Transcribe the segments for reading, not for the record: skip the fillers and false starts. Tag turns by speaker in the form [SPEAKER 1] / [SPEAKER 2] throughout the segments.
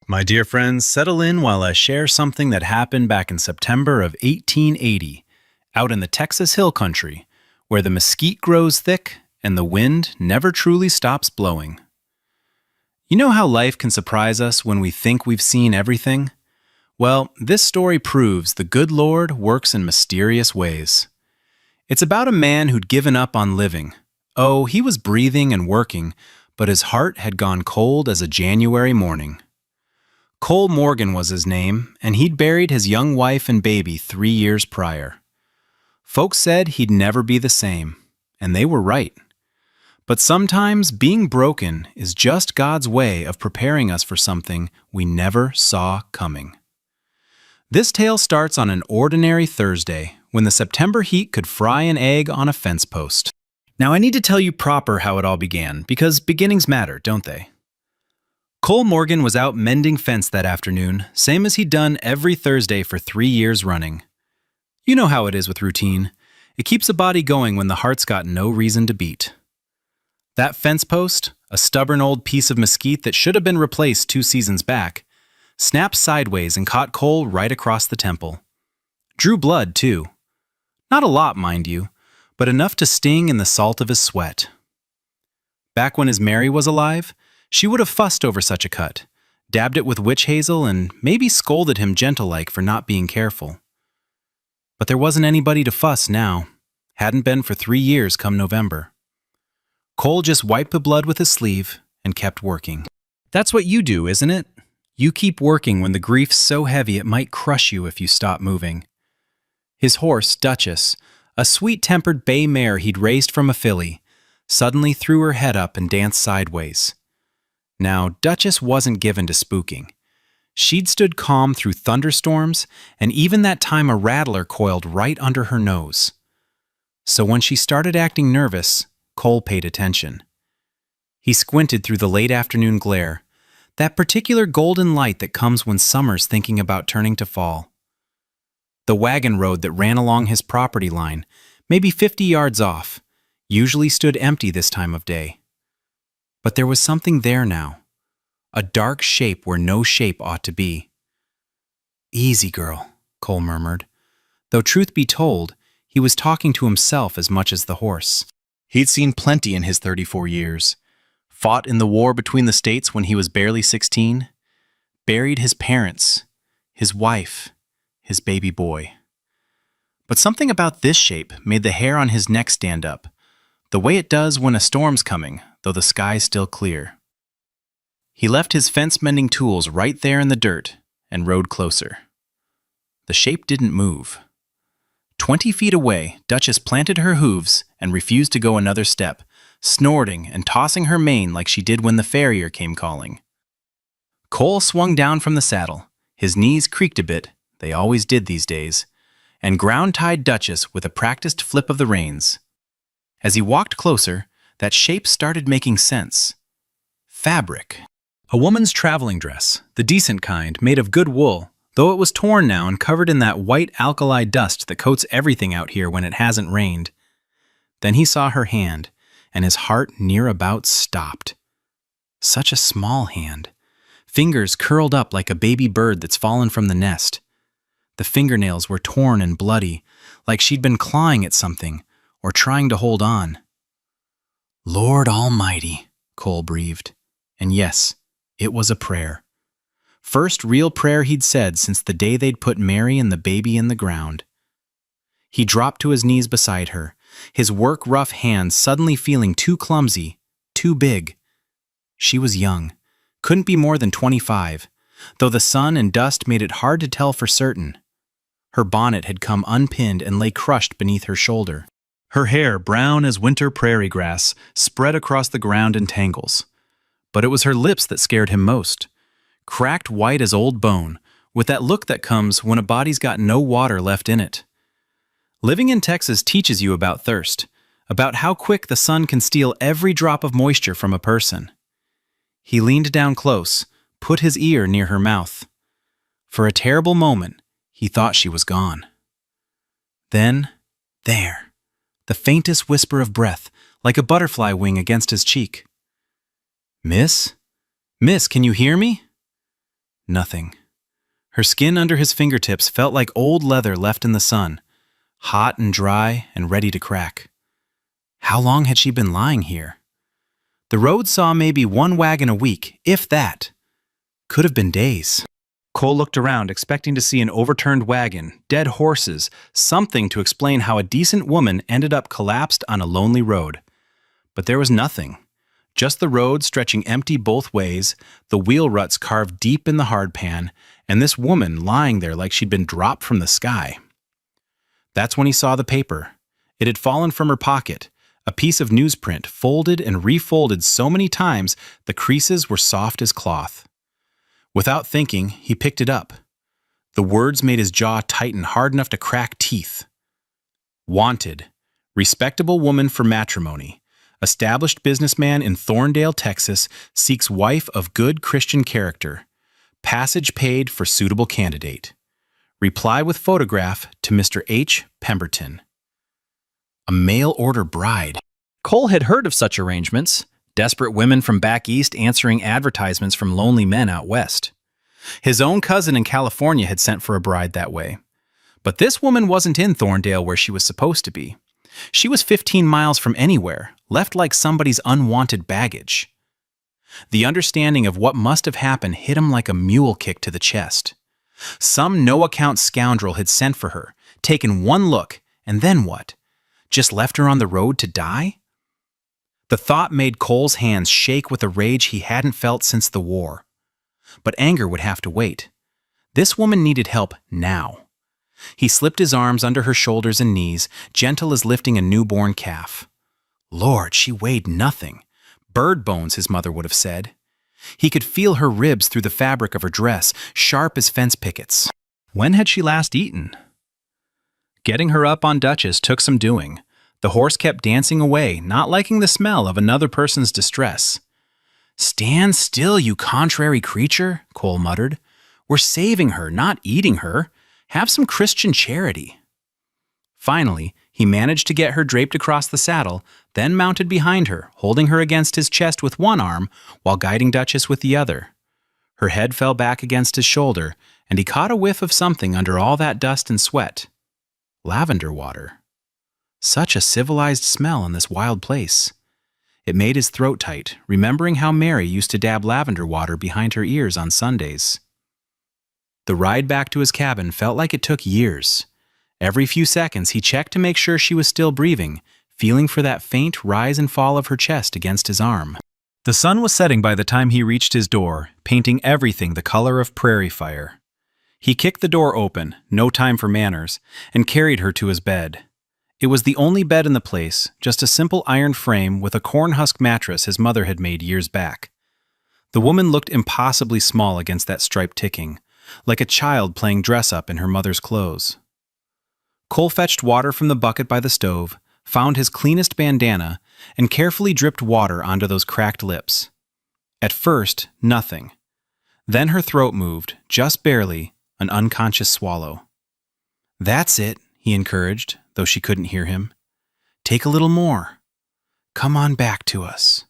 [SPEAKER 1] My dear friends, settle in while I share something that happened back in September of 1880, out in the Texas Hill Country, where the mesquite grows thick and the wind never truly stops blowing. You know how life can surprise us when we think we've seen everything? Well, this story proves the good Lord works in mysterious ways. It's about a man who'd given up on living. Oh, he was breathing and working, but his heart had gone cold as a January morning. Cole Morgan was his name, and he'd buried his young wife and baby 3 years prior. Folks said he'd never be the same, and they were right. But sometimes being broken is just God's way of preparing us for something we never saw coming. This tale starts on an ordinary Thursday when the September heat could fry an egg on a fence post. Now I need to tell you proper how it all began, because beginnings matter, don't they? Cole Morgan was out mending fence that afternoon, same as he'd done every Thursday for 3 years running. You know how it is with routine. It keeps a body going when the heart's got no reason to beat. That fence post, a stubborn old piece of mesquite that should have been replaced 2 seasons back, snapped sideways and caught Cole right across the temple. Drew blood, too. Not a lot, mind you, but enough to sting in the salt of his sweat. Back when his Mary was alive, she would have fussed over such a cut, dabbed it with witch hazel, and maybe scolded him gentle-like for not being careful. But there wasn't anybody to fuss now. Hadn't been for 3 years come November. Cole just wiped the blood with his sleeve and kept working. That's what you do, isn't it? You keep working when the grief's so heavy it might crush you if you stop moving. His horse, Duchess, a sweet-tempered bay mare he'd raised from a filly, suddenly threw her head up and danced sideways. Now, Duchess wasn't given to spooking. She'd stood calm through thunderstorms, and even that time a rattler coiled right under her nose. So when she started acting nervous, Cole paid attention. He squinted through the late afternoon glare, that particular golden light that comes when summer's thinking about turning to fall. The wagon road that ran along his property line, maybe 50 yards off, usually stood empty this time of day. But there was something there now, a dark shape where no shape ought to be. "Easy, girl," Cole murmured, though truth be told, he was talking to himself as much as the horse. He'd seen plenty in his 34 years, fought in the war between the states when he was barely 16, buried his parents, his wife, his baby boy. But something about this shape made the hair on his neck stand up, the way it does when a storm's coming, though the sky's still clear. He left his fence-mending tools right there in the dirt and rode closer. The shape didn't move. 20 feet away, Duchess planted her hooves and refused to go another step, snorting and tossing her mane like she did when the farrier came calling. Cole swung down from the saddle. His knees creaked a bit, they always did these days, and ground-tied Duchess with a practiced flip of the reins. As he walked closer, that shape started making sense. Fabric. A woman's traveling dress, the decent kind, made of good wool, though it was torn now and covered in that white alkali dust that coats everything out here when it hasn't rained. Then he saw her hand, and his heart near about stopped. Such a small hand. Fingers curled up like a baby bird that's fallen from the nest. The fingernails were torn and bloody, like she'd been clawing at something, or trying to hold on. "Lord Almighty," Cole breathed. And yes, it was a prayer. First real prayer he'd said since the day they'd put Mary and the baby in the ground. He dropped to his knees beside her, his work-rough hands suddenly feeling too clumsy, too big. She was young, couldn't be more than 25, though the sun and dust made it hard to tell for certain. Her bonnet had come unpinned and lay crushed beneath her shoulder. Her hair, brown as winter prairie grass, spread across the ground in tangles. But it was her lips that scared him most. Cracked white as old bone, with that look that comes when a body's got no water left in it. Living in Texas teaches you about thirst, about how quick the sun can steal every drop of moisture from a person. He leaned down close, put his ear near her mouth. For a terrible moment, he thought she was gone. Then, there, the faintest whisper of breath, like a butterfly wing against his cheek. "Miss? Miss, can you hear me?" Nothing. Her skin under his fingertips felt like old leather left in the sun, hot and dry and ready to crack. How long had she been lying here? The road saw maybe one wagon a week, if that. Could have been days. Cole looked around, expecting to see an overturned wagon, dead horses, something to explain how a decent woman ended up collapsed on a lonely road. But there was nothing. Just the road stretching empty both ways, the wheel ruts carved deep in the hardpan, and this woman lying there like she'd been dropped from the sky. That's when he saw the paper. It had fallen from her pocket, a piece of newsprint folded and refolded so many times the creases were soft as cloth. Without thinking, he picked it up. The words made his jaw tighten hard enough to crack teeth. Wanted. Respectable woman for matrimony. Established businessman in Thorndale, Texas, seeks wife of good Christian character. Passage paid for suitable candidate. Reply with photograph to Mr. H. Pemberton. A mail-order bride. Cole had heard of such arrangements. Desperate women from back east answering advertisements from lonely men out west. His own cousin in California had sent for a bride that way. But this woman wasn't in Thorndale where she was supposed to be. She was 15 miles from anywhere, left like somebody's unwanted baggage. The understanding of what must have happened hit him like a mule kick to the chest. Some no-account scoundrel had sent for her, taken one look, and then what? Just left her on the road to die? The thought made Cole's hands shake with a rage he hadn't felt since the war. But anger would have to wait. This woman needed help now. He slipped his arms under her shoulders and knees, gentle as lifting a newborn calf. Lord, she weighed nothing. Bird bones, his mother would have said. He could feel her ribs through the fabric of her dress, sharp as fence pickets. When had she last eaten? Getting her up on Duchess took some doing. The horse kept dancing away, not liking the smell of another person's distress. "Stand still, you contrary creature," Cole muttered. "We're saving her, not eating her. Have some Christian charity." Finally, he managed to get her draped across the saddle, then mounted behind her, holding her against his chest with one arm while guiding Duchess with the other. Her head fell back against his shoulder, and he caught a whiff of something under all that dust and sweat. Lavender water. Such a civilized smell in this wild place. It made his throat tight, remembering how Mary used to dab lavender water behind her ears on Sundays. The ride back to his cabin felt like it took years. Every few seconds he checked to make sure she was still breathing, feeling for that faint rise and fall of her chest against his arm. The sun was setting by the time he reached his door, painting everything the color of prairie fire. He kicked the door open, no time for manners, and carried her to his bed. It was the only bed in the place, just a simple iron frame with a cornhusk mattress his mother had made years back. The woman looked impossibly small against that striped ticking, like a child playing dress-up in her mother's clothes. Cole fetched water from the bucket by the stove, found his cleanest bandana, and carefully dripped water onto those cracked lips. At first, nothing. Then her throat moved, just barely, an unconscious swallow. "That's it," he encouraged, though she couldn't hear him. "Take a little more. Come on back to us."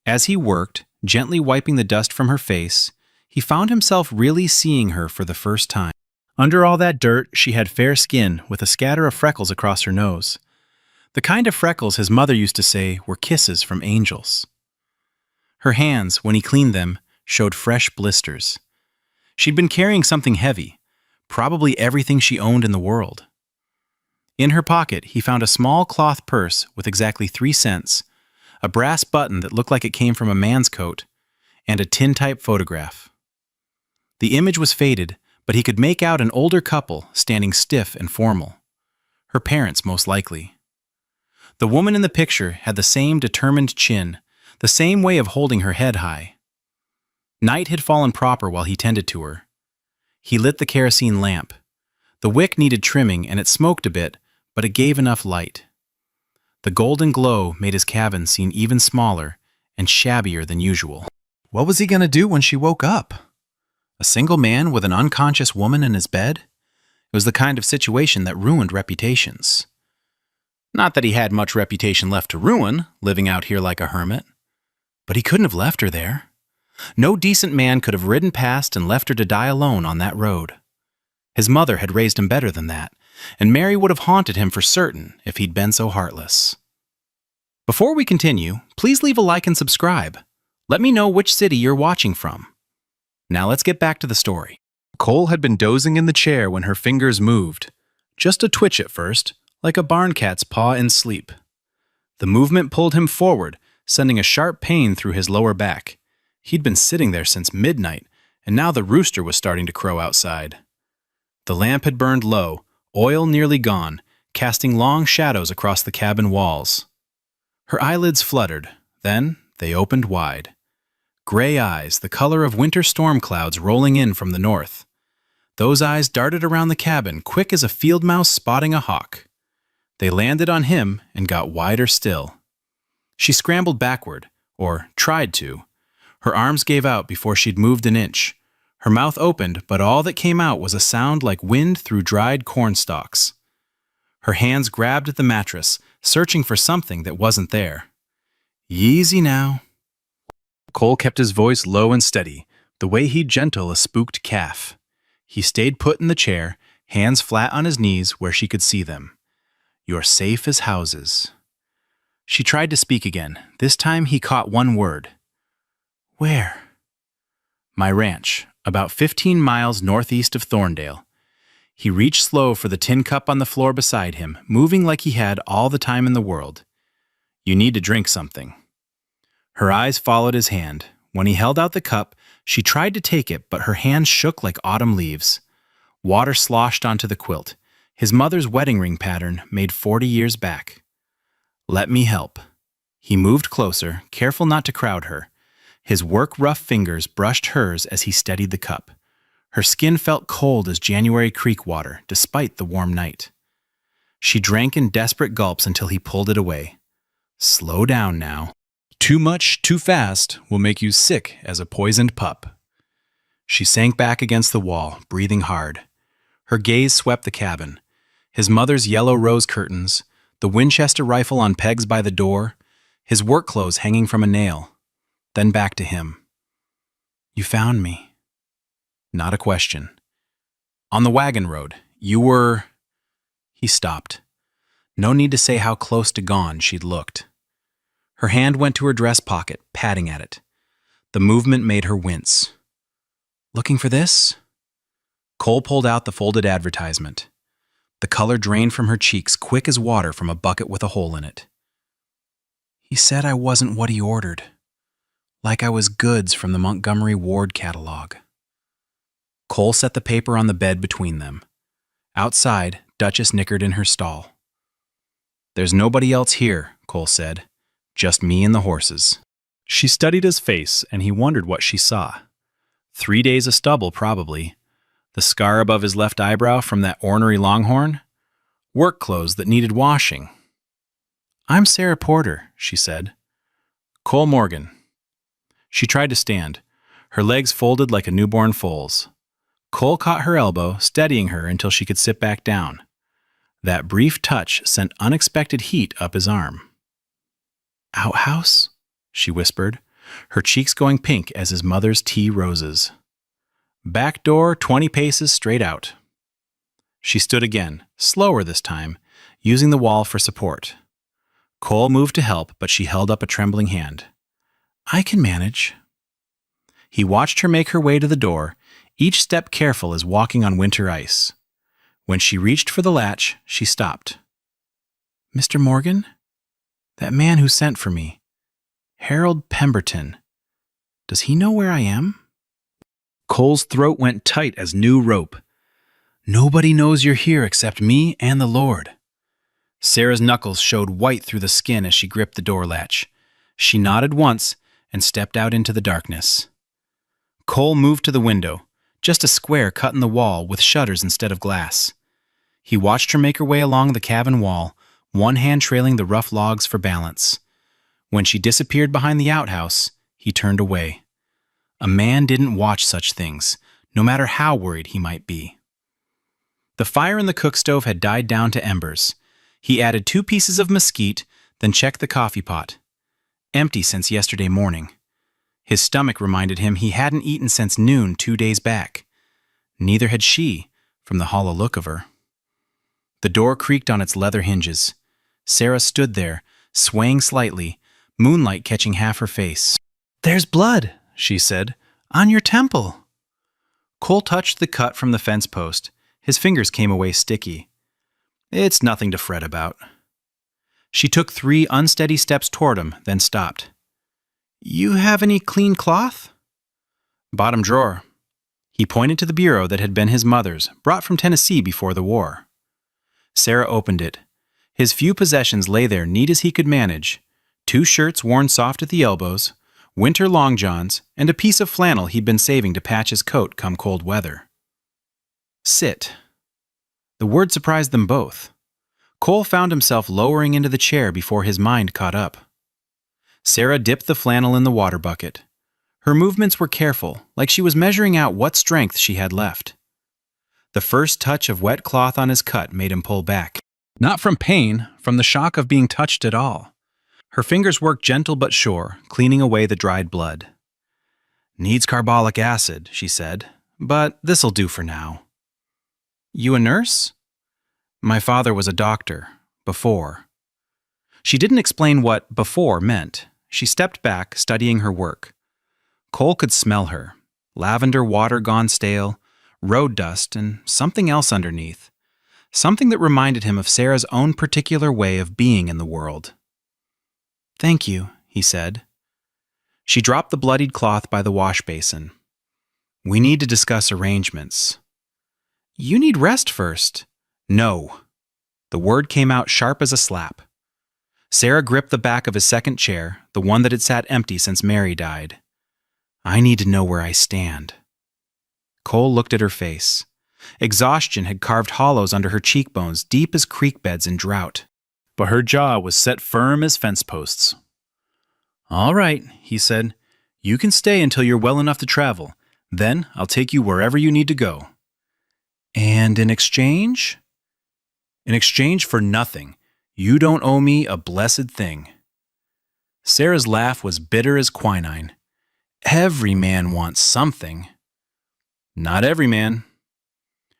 [SPEAKER 1] As he worked, gently wiping the dust from her face, he found himself really seeing her for the first time. Under all that dirt, she had fair skin with a scatter of freckles across her nose. The kind of freckles his mother used to say were kisses from angels. Her hands, when he cleaned them, showed fresh blisters. She'd been carrying something heavy, probably everything she owned in the world. In her pocket, he found a small cloth purse with exactly 3 cents, a brass button that looked like it came from a man's coat, and a tintype photograph. The image was faded, but he could make out an older couple standing stiff and formal. Her parents, most likely. The woman in the picture had the same determined chin, the same way of holding her head high. Night had fallen proper while he tended to her. He lit the kerosene lamp. The wick needed trimming and it smoked a bit, but it gave enough light. The golden glow made his cabin seem even smaller and shabbier than usual. What was he going to do when she woke up? A single man with an unconscious woman in his bed? It was the kind of situation that ruined reputations. Not that he had much reputation left to ruin, living out here like a hermit. But he couldn't have left her there. No decent man could have ridden past and left her to die alone on that road. His mother had raised him better than that, and Mary would have haunted him for certain if he'd been so heartless. Before we continue, please leave a like and subscribe. Let me know which city you're watching from. Now let's get back to the story. Cole had been dozing in the chair when her fingers moved. Just a twitch at first, like a barn cat's paw in sleep. The movement pulled him forward, sending a sharp pain through his lower back. He'd been sitting there since midnight, and now the rooster was starting to crow outside. The lamp had burned low, oil nearly gone, casting long shadows across the cabin walls. Her eyelids fluttered, then they opened wide. Gray eyes, the color of winter storm clouds rolling in from the north. Those eyes darted around the cabin, quick as a field mouse spotting a hawk. They landed on him and got wider still. She scrambled backward, or tried to. Her arms gave out before she'd moved an inch. Her mouth opened, but all that came out was a sound like wind through dried corn stalks. Her hands grabbed at the mattress, searching for something that wasn't there. Easy now. Cole kept his voice low and steady, the way he'd gentle a spooked calf. He stayed put in the chair, hands flat on his knees where she could see them. You're safe as houses. She tried to speak again. This time he caught one word. Where? My ranch, about 15 miles northeast of Thorndale. He reached slow for the tin cup on the floor beside him, moving like he had all the time in the world. You need to drink something. Her eyes followed his hand. When he held out the cup, she tried to take it, but her hands shook like autumn leaves. Water sloshed onto the quilt, his mother's wedding ring pattern made 40 years back. Let me help. He moved closer, careful not to crowd her. His work-rough fingers brushed hers as he steadied the cup. Her skin felt cold as January creek water, despite the warm night. She drank in desperate gulps until he pulled it away. Slow down now. Too much, too fast will make you sick as a poisoned pup. She sank back against the wall, breathing hard. Her gaze swept the cabin. His mother's yellow rose curtains, the Winchester rifle on pegs by the door, his work clothes hanging from a nail. Then back to him. You found me. Not a question. On the wagon road, you were... He stopped. No need to say how close to gone she'd looked. Her hand went to her dress pocket, patting at it. The movement made her wince. Looking for this? Cole pulled out the folded advertisement. The color drained from her cheeks quick as water from a bucket with a hole in it. He said I wasn't what he ordered. Like I was goods from the Montgomery Ward catalog. Cole set the paper on the bed between them. Outside, Duchess nickered in her stall. There's nobody else here, Cole said. Just me and the horses. She studied his face, and he wondered what she saw. 3 days of stubble, probably. The scar above his left eyebrow from that ornery longhorn. Work clothes that needed washing. I'm Sarah Porter, she said. Cole Morgan. She tried to stand, her legs folded like a newborn foal's. Cole caught her elbow, steadying her until she could sit back down. That brief touch sent unexpected heat up his arm. Outhouse? She whispered, her cheeks going pink as his mother's tea roses. Back door 20 paces straight out. She stood again, slower this time, using the wall for support. Cole moved to help, but she held up a trembling hand. I can manage. He watched her make her way to the door, each step careful as walking on winter ice. When she reached for the latch, she stopped. Mr. Morgan? That man who sent for me. Harold Pemberton. Does he know where I am? Cole's throat went tight as new rope. Nobody knows you're here except me and the Lord. Sarah's knuckles showed white through the skin as she gripped the door latch. She nodded once and stepped out into the darkness. Cole moved to the window, just a square cut in the wall with shutters instead of glass. He watched her make her way along the cabin wall, one hand trailing the rough logs for balance. When she disappeared behind the outhouse, he turned away. A man didn't watch such things, no matter how worried he might be. The fire in the cook stove had died down to embers. He added 2 pieces of mesquite, then checked the coffee pot. Empty since yesterday morning. His stomach reminded him he hadn't eaten since noon 2 days back. Neither had she, from the hollow look of her. The door creaked on its leather hinges. Sarah stood there, swaying slightly, moonlight catching half her face. "There's blood," she said, "on your temple." Cole touched the cut from the fence post. His fingers came away sticky. "It's nothing to fret about." She took 3 unsteady steps toward him, then stopped. "You have any clean cloth?" "Bottom drawer." He pointed to the bureau that had been his mother's, brought from Tennessee before the war. Sarah opened it. His few possessions lay there neat as he could manage. 2 shirts worn soft at the elbows, winter long johns, and a piece of flannel he'd been saving to patch his coat come cold weather. "Sit." The word surprised them both. Cole found himself lowering into the chair before his mind caught up. Sarah dipped the flannel in the water bucket. Her movements were careful, like she was measuring out what strength she had left. The first touch of wet cloth on his cut made him pull back. Not from pain, from the shock of being touched at all. Her fingers worked gentle but sure, cleaning away the dried blood. "Needs carbolic acid," she said, "but this'll do for now." "You a nurse?" "My father was a doctor. Before." She didn't explain what "before" meant. She stepped back, studying her work. Cole could smell her. Lavender water gone stale, road dust, and something else underneath. Something that reminded him of Sarah's own particular way of being in the world. "Thank you," he said. She dropped the bloodied cloth by the wash basin. "We need to discuss arrangements." "You need rest first." "No." The word came out sharp as a slap. Sarah gripped the back of his second chair, the one that had sat empty since Mary died. "I need to know where I stand." Cole looked at her face. Exhaustion had carved hollows under her cheekbones deep as creek beds in drought. But her jaw was set firm as fence posts. "All right," he said. "You can stay until you're well enough to travel. Then I'll take you wherever you need to go." "And in exchange?" "In exchange for nothing. You don't owe me a blessed thing." Sarah's laugh was bitter as quinine. "Every man wants something." "Not every man."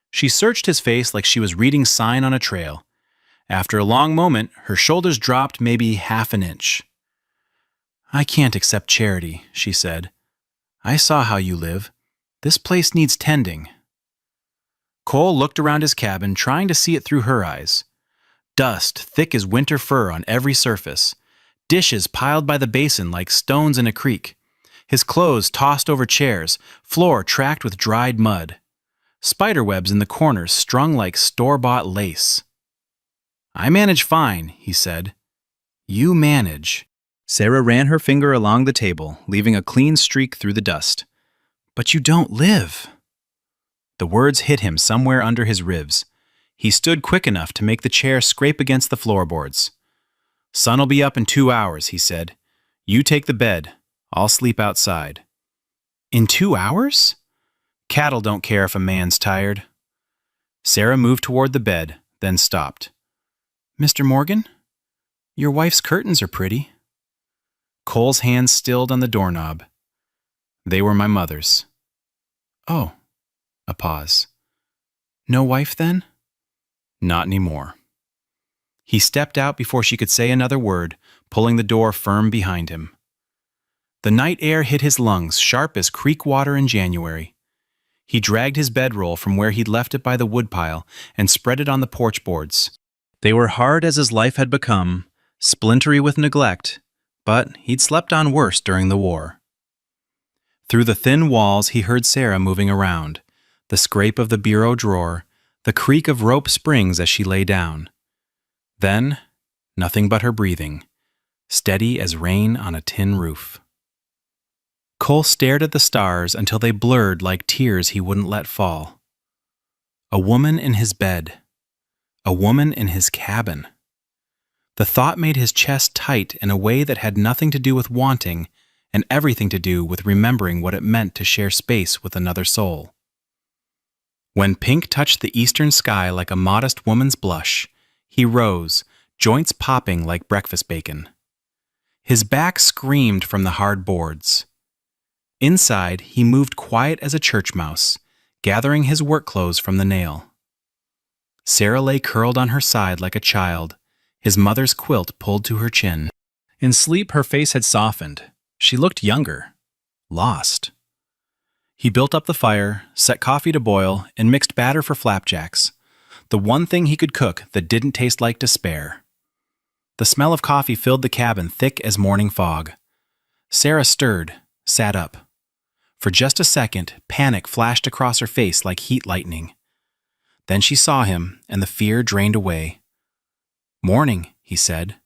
[SPEAKER 1] She searched his face like she was reading sign on a trail. After a long moment, her shoulders dropped maybe half an inch. "I can't accept charity," she said. "I saw how you live. This place needs tending." Cole looked around his cabin, trying to see it through her eyes. Dust thick as winter fur on every surface. Dishes piled by the basin like stones in a creek. His clothes tossed over chairs, floor tracked with dried mud. Spiderwebs in the corners strung like store-bought lace. "I manage fine," he said. "You manage." Sarah ran her finger along the table, leaving a clean streak through the dust. "But you don't live." The words hit him somewhere under his ribs. He stood quick enough to make the chair scrape against the floorboards. "Sun'll be up in 2 hours," he said. "You take the bed. I'll sleep outside." "In 2 hours?" "Cattle don't care if a man's tired." Sarah moved toward the bed, then stopped. "Mr. Morgan, your wife's curtains are pretty." Cole's hands stilled on the doorknob. "They were my mother's." "Oh." A pause. "No wife, then?" "Not anymore." He stepped out before she could say another word, pulling the door firm behind him. The night air hit his lungs, sharp as creek water in January. He dragged his bedroll from where he'd left it by the woodpile and spread it on the porch boards. They were hard as his life had become, splintery with neglect, but he'd slept on worse during the war. Through the thin walls he heard Sarah moving around, the scrape of the bureau drawer, the creak of rope springs as she lay down. Then, nothing but her breathing, steady as rain on a tin roof. Cole stared at the stars until they blurred like tears he wouldn't let fall. A woman in his bed. A woman in his cabin. The thought made his chest tight in a way that had nothing to do with wanting and everything to do with remembering what it meant to share space with another soul. When pink touched the eastern sky like a modest woman's blush, he rose, joints popping like breakfast bacon. His back screamed from the hard boards. Inside, he moved quiet as a church mouse, gathering his work clothes from the nail. Sarah lay curled on her side like a child, his mother's quilt pulled to her chin. In sleep, her face had softened. She looked younger, lost. He built up the fire, set coffee to boil, and mixed batter for flapjacks, the one thing he could cook that didn't taste like despair. The smell of coffee filled the cabin thick as morning fog. Sarah stirred, sat up. For just a second, panic flashed across her face like heat lightning. Then she saw him, and the fear drained away. "Morning," he said.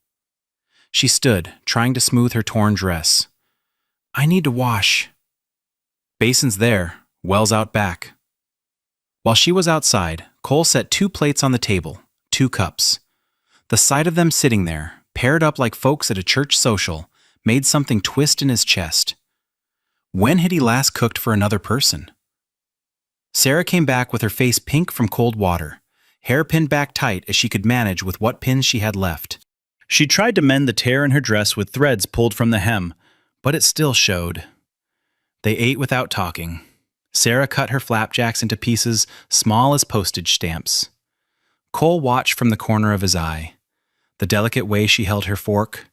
[SPEAKER 1] She stood, trying to smooth her torn dress. "I need to wash." "Basin's there, well's out back." While she was outside, Cole set 2 plates on the table, 2 cups. The sight of them sitting there, paired up like folks at a church social, made something twist in his chest. When had he last cooked for another person? Sarah came back with her face pink from cold water, hair pinned back tight as she could manage with what pins she had left. She tried to mend the tear in her dress with threads pulled from the hem, but it still showed. They ate without talking. Sarah cut her flapjacks into pieces small as postage stamps. Cole watched from the corner of his eye. The delicate way she held her fork,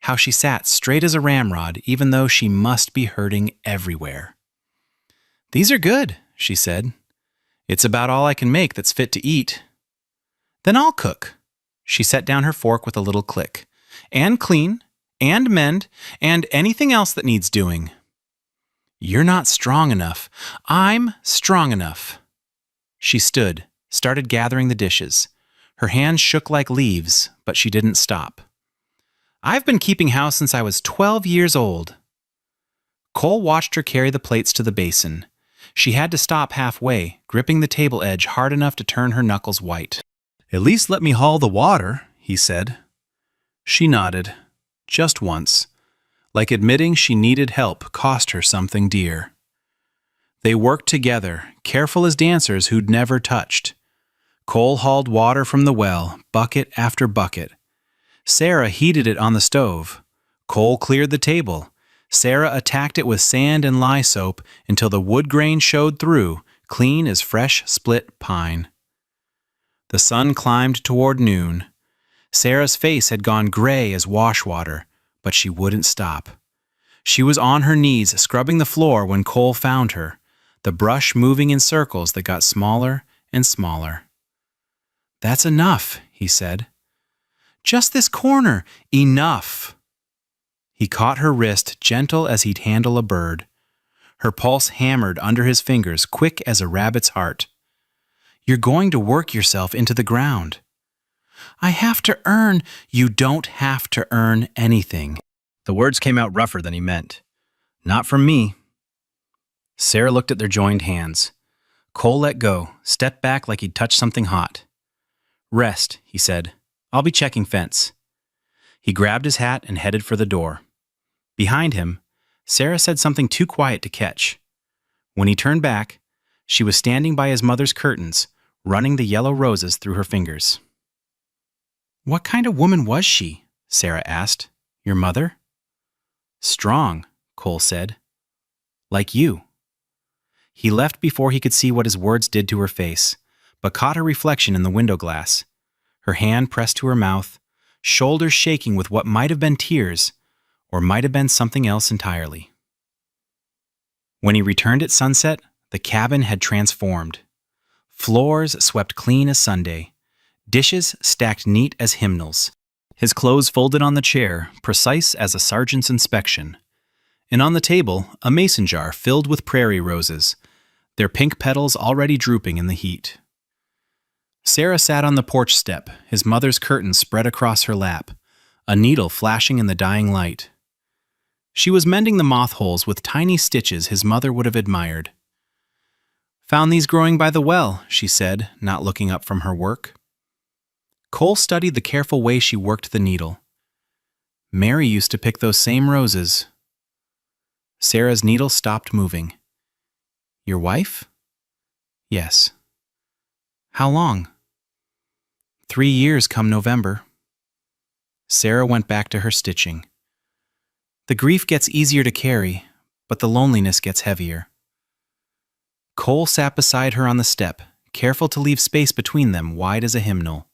[SPEAKER 1] how she sat straight as a ramrod even though she must be hurting everywhere. "These are good," she said. "It's about all I can make that's fit to eat." "Then I'll cook." She set down her fork with a little click. "And clean, and mend, and anything else that needs doing." "You're not strong enough. I'm strong enough." She stood, started gathering the dishes. Her hands shook like leaves, but she didn't stop. "I've been keeping house since I was 12 years old." Cole watched her carry the plates to the basin. She had to stop halfway, gripping the table edge hard enough to turn her knuckles white. "At least let me haul the water," he said. She nodded, just once, like admitting she needed help cost her something dear. They worked together, careful as dancers who'd never touched. Cole hauled water from the well, bucket after bucket. Sarah heated it on the stove. Cole cleared the table. Sarah attacked it with sand and lye soap until the wood grain showed through, clean as fresh split pine. The sun climbed toward noon. Sarah's face had gone gray as wash water, but she wouldn't stop. She was on her knees scrubbing the floor when Cole found her, the brush moving in circles that got smaller and smaller. "That's enough," he said. "Just this corner. Enough." He caught her wrist gentle as he'd handle a bird. Her pulse hammered under his fingers, quick as a rabbit's heart. "You're going to work yourself into the ground." "I have to earn." "You don't have to earn anything." The words came out rougher than he meant. "Not from me." Sarah looked at their joined hands. Cole let go, stepped back like he'd touched something hot. "Rest," he said. "I'll be checking fence." He grabbed his hat and headed for the door. Behind him, Sarah said something too quiet to catch. When he turned back, she was standing by his mother's curtains, running the yellow roses through her fingers. "What kind of woman was she?" Sarah asked. "Your mother?" "Strong," Cole said. "Like you." He left before he could see what his words did to her face, but caught her reflection in the window glass. Her hand pressed to her mouth, shoulders shaking with what might have been tears, or might have been something else entirely. When he returned at sunset, the cabin had transformed. Floors swept clean as Sunday. Dishes stacked neat as hymnals. His clothes folded on the chair, precise as a sergeant's inspection. And on the table, a mason jar filled with prairie roses, their pink petals already drooping in the heat. Sarah sat on the porch step, his mother's curtains spread across her lap, a needle flashing in the dying light. She was mending the moth holes with tiny stitches his mother would have admired. "Found these growing by the well," she said, not looking up from her work. Cole studied the careful way she worked the needle. "Mary used to pick those same roses." Sarah's needle stopped moving. "Your wife?" "Yes." "How long?" 3 years come November." Sarah went back to her stitching. "The grief gets easier to carry, but the loneliness gets heavier. Cole sat beside her on the step, careful to leave space between them wide as a hymnal.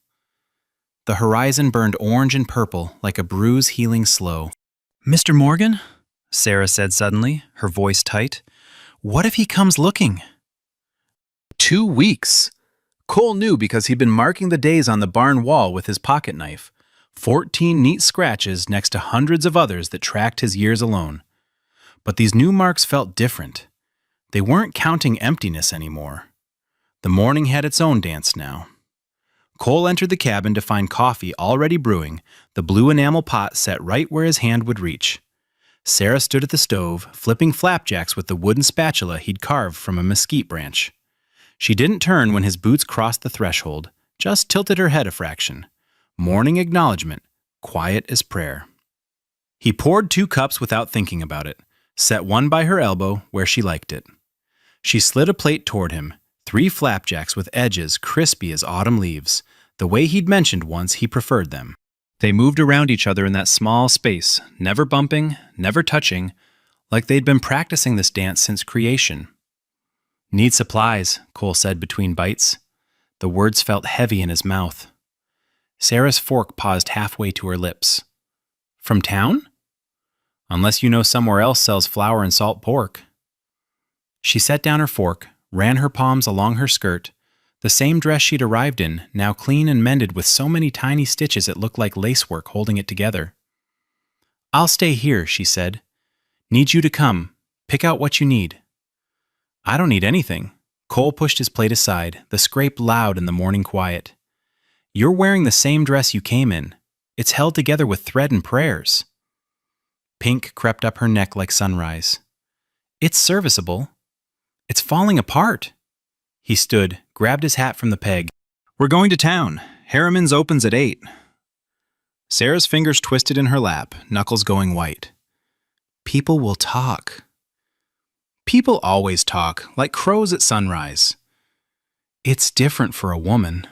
[SPEAKER 1] The horizon burned orange and purple like a bruise healing slow. "Mr. Morgan?" Sarah said suddenly, her voice tight. "What if he comes looking?" 2 weeks! Cole knew because he'd been marking the days on the barn wall with his pocket knife. 14 neat scratches next to hundreds of others that tracked his years alone. But these new marks felt different. They weren't counting emptiness anymore. The morning had its own dance now. Cole entered the cabin to find coffee already brewing, the blue enamel pot set right where his hand would reach. Sarah stood at the stove, flipping flapjacks with the wooden spatula he'd carved from a mesquite branch. She didn't turn when his boots crossed the threshold, just tilted her head a fraction. Morning acknowledgement, quiet as prayer. He poured 2 cups without thinking about it, set one by her elbow where she liked it. She slid a plate toward him, 3 flapjacks with edges crispy as autumn leaves, the way he'd mentioned once he preferred them. They moved around each other in that small space, never bumping, never touching, like they'd been practicing this dance since creation. "Need supplies," Cole said between bites. The words felt heavy in his mouth. Sarah's fork paused halfway to her lips. "From town? Unless you know somewhere else sells flour and salt pork." She set down her fork, ran her palms along her skirt, the same dress she'd arrived in, now clean and mended with so many tiny stitches it looked like lacework holding it together. "I'll stay here," she said. "Need you to come. Pick out what you need." "I don't need anything." Cole pushed his plate aside, the scrape loud in the morning quiet. "You're wearing the same dress you came in. It's held together with thread and prayers." Pink crept up her neck like sunrise. "It's serviceable. It's falling apart." He stood, grabbed his hat from the peg. "We're going to town. Harriman's opens at 8. Sarah's fingers twisted in her lap, knuckles going white. "People will talk." "People always talk, like crows at sunrise." "It's different for a woman."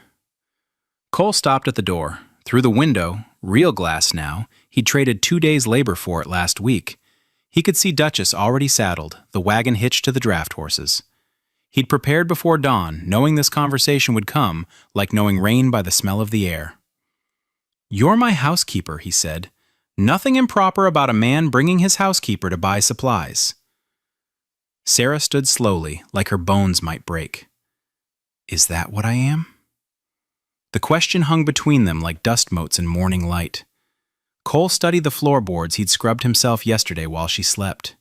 [SPEAKER 1] Cole stopped at the door. Through the window, real glass now, he'd traded 2 days' labor for it last week. He could see Duchess already saddled, the wagon hitched to the draft horses. He'd prepared before dawn, knowing this conversation would come, like knowing rain by the smell of the air. "You're my housekeeper," he said. "Nothing improper about a man bringing his housekeeper to buy supplies." Sarah stood slowly, like her bones might break. "Is that what I am?" The question hung between them like dust motes in morning light. Cole studied the floorboards he'd scrubbed himself yesterday while she slept.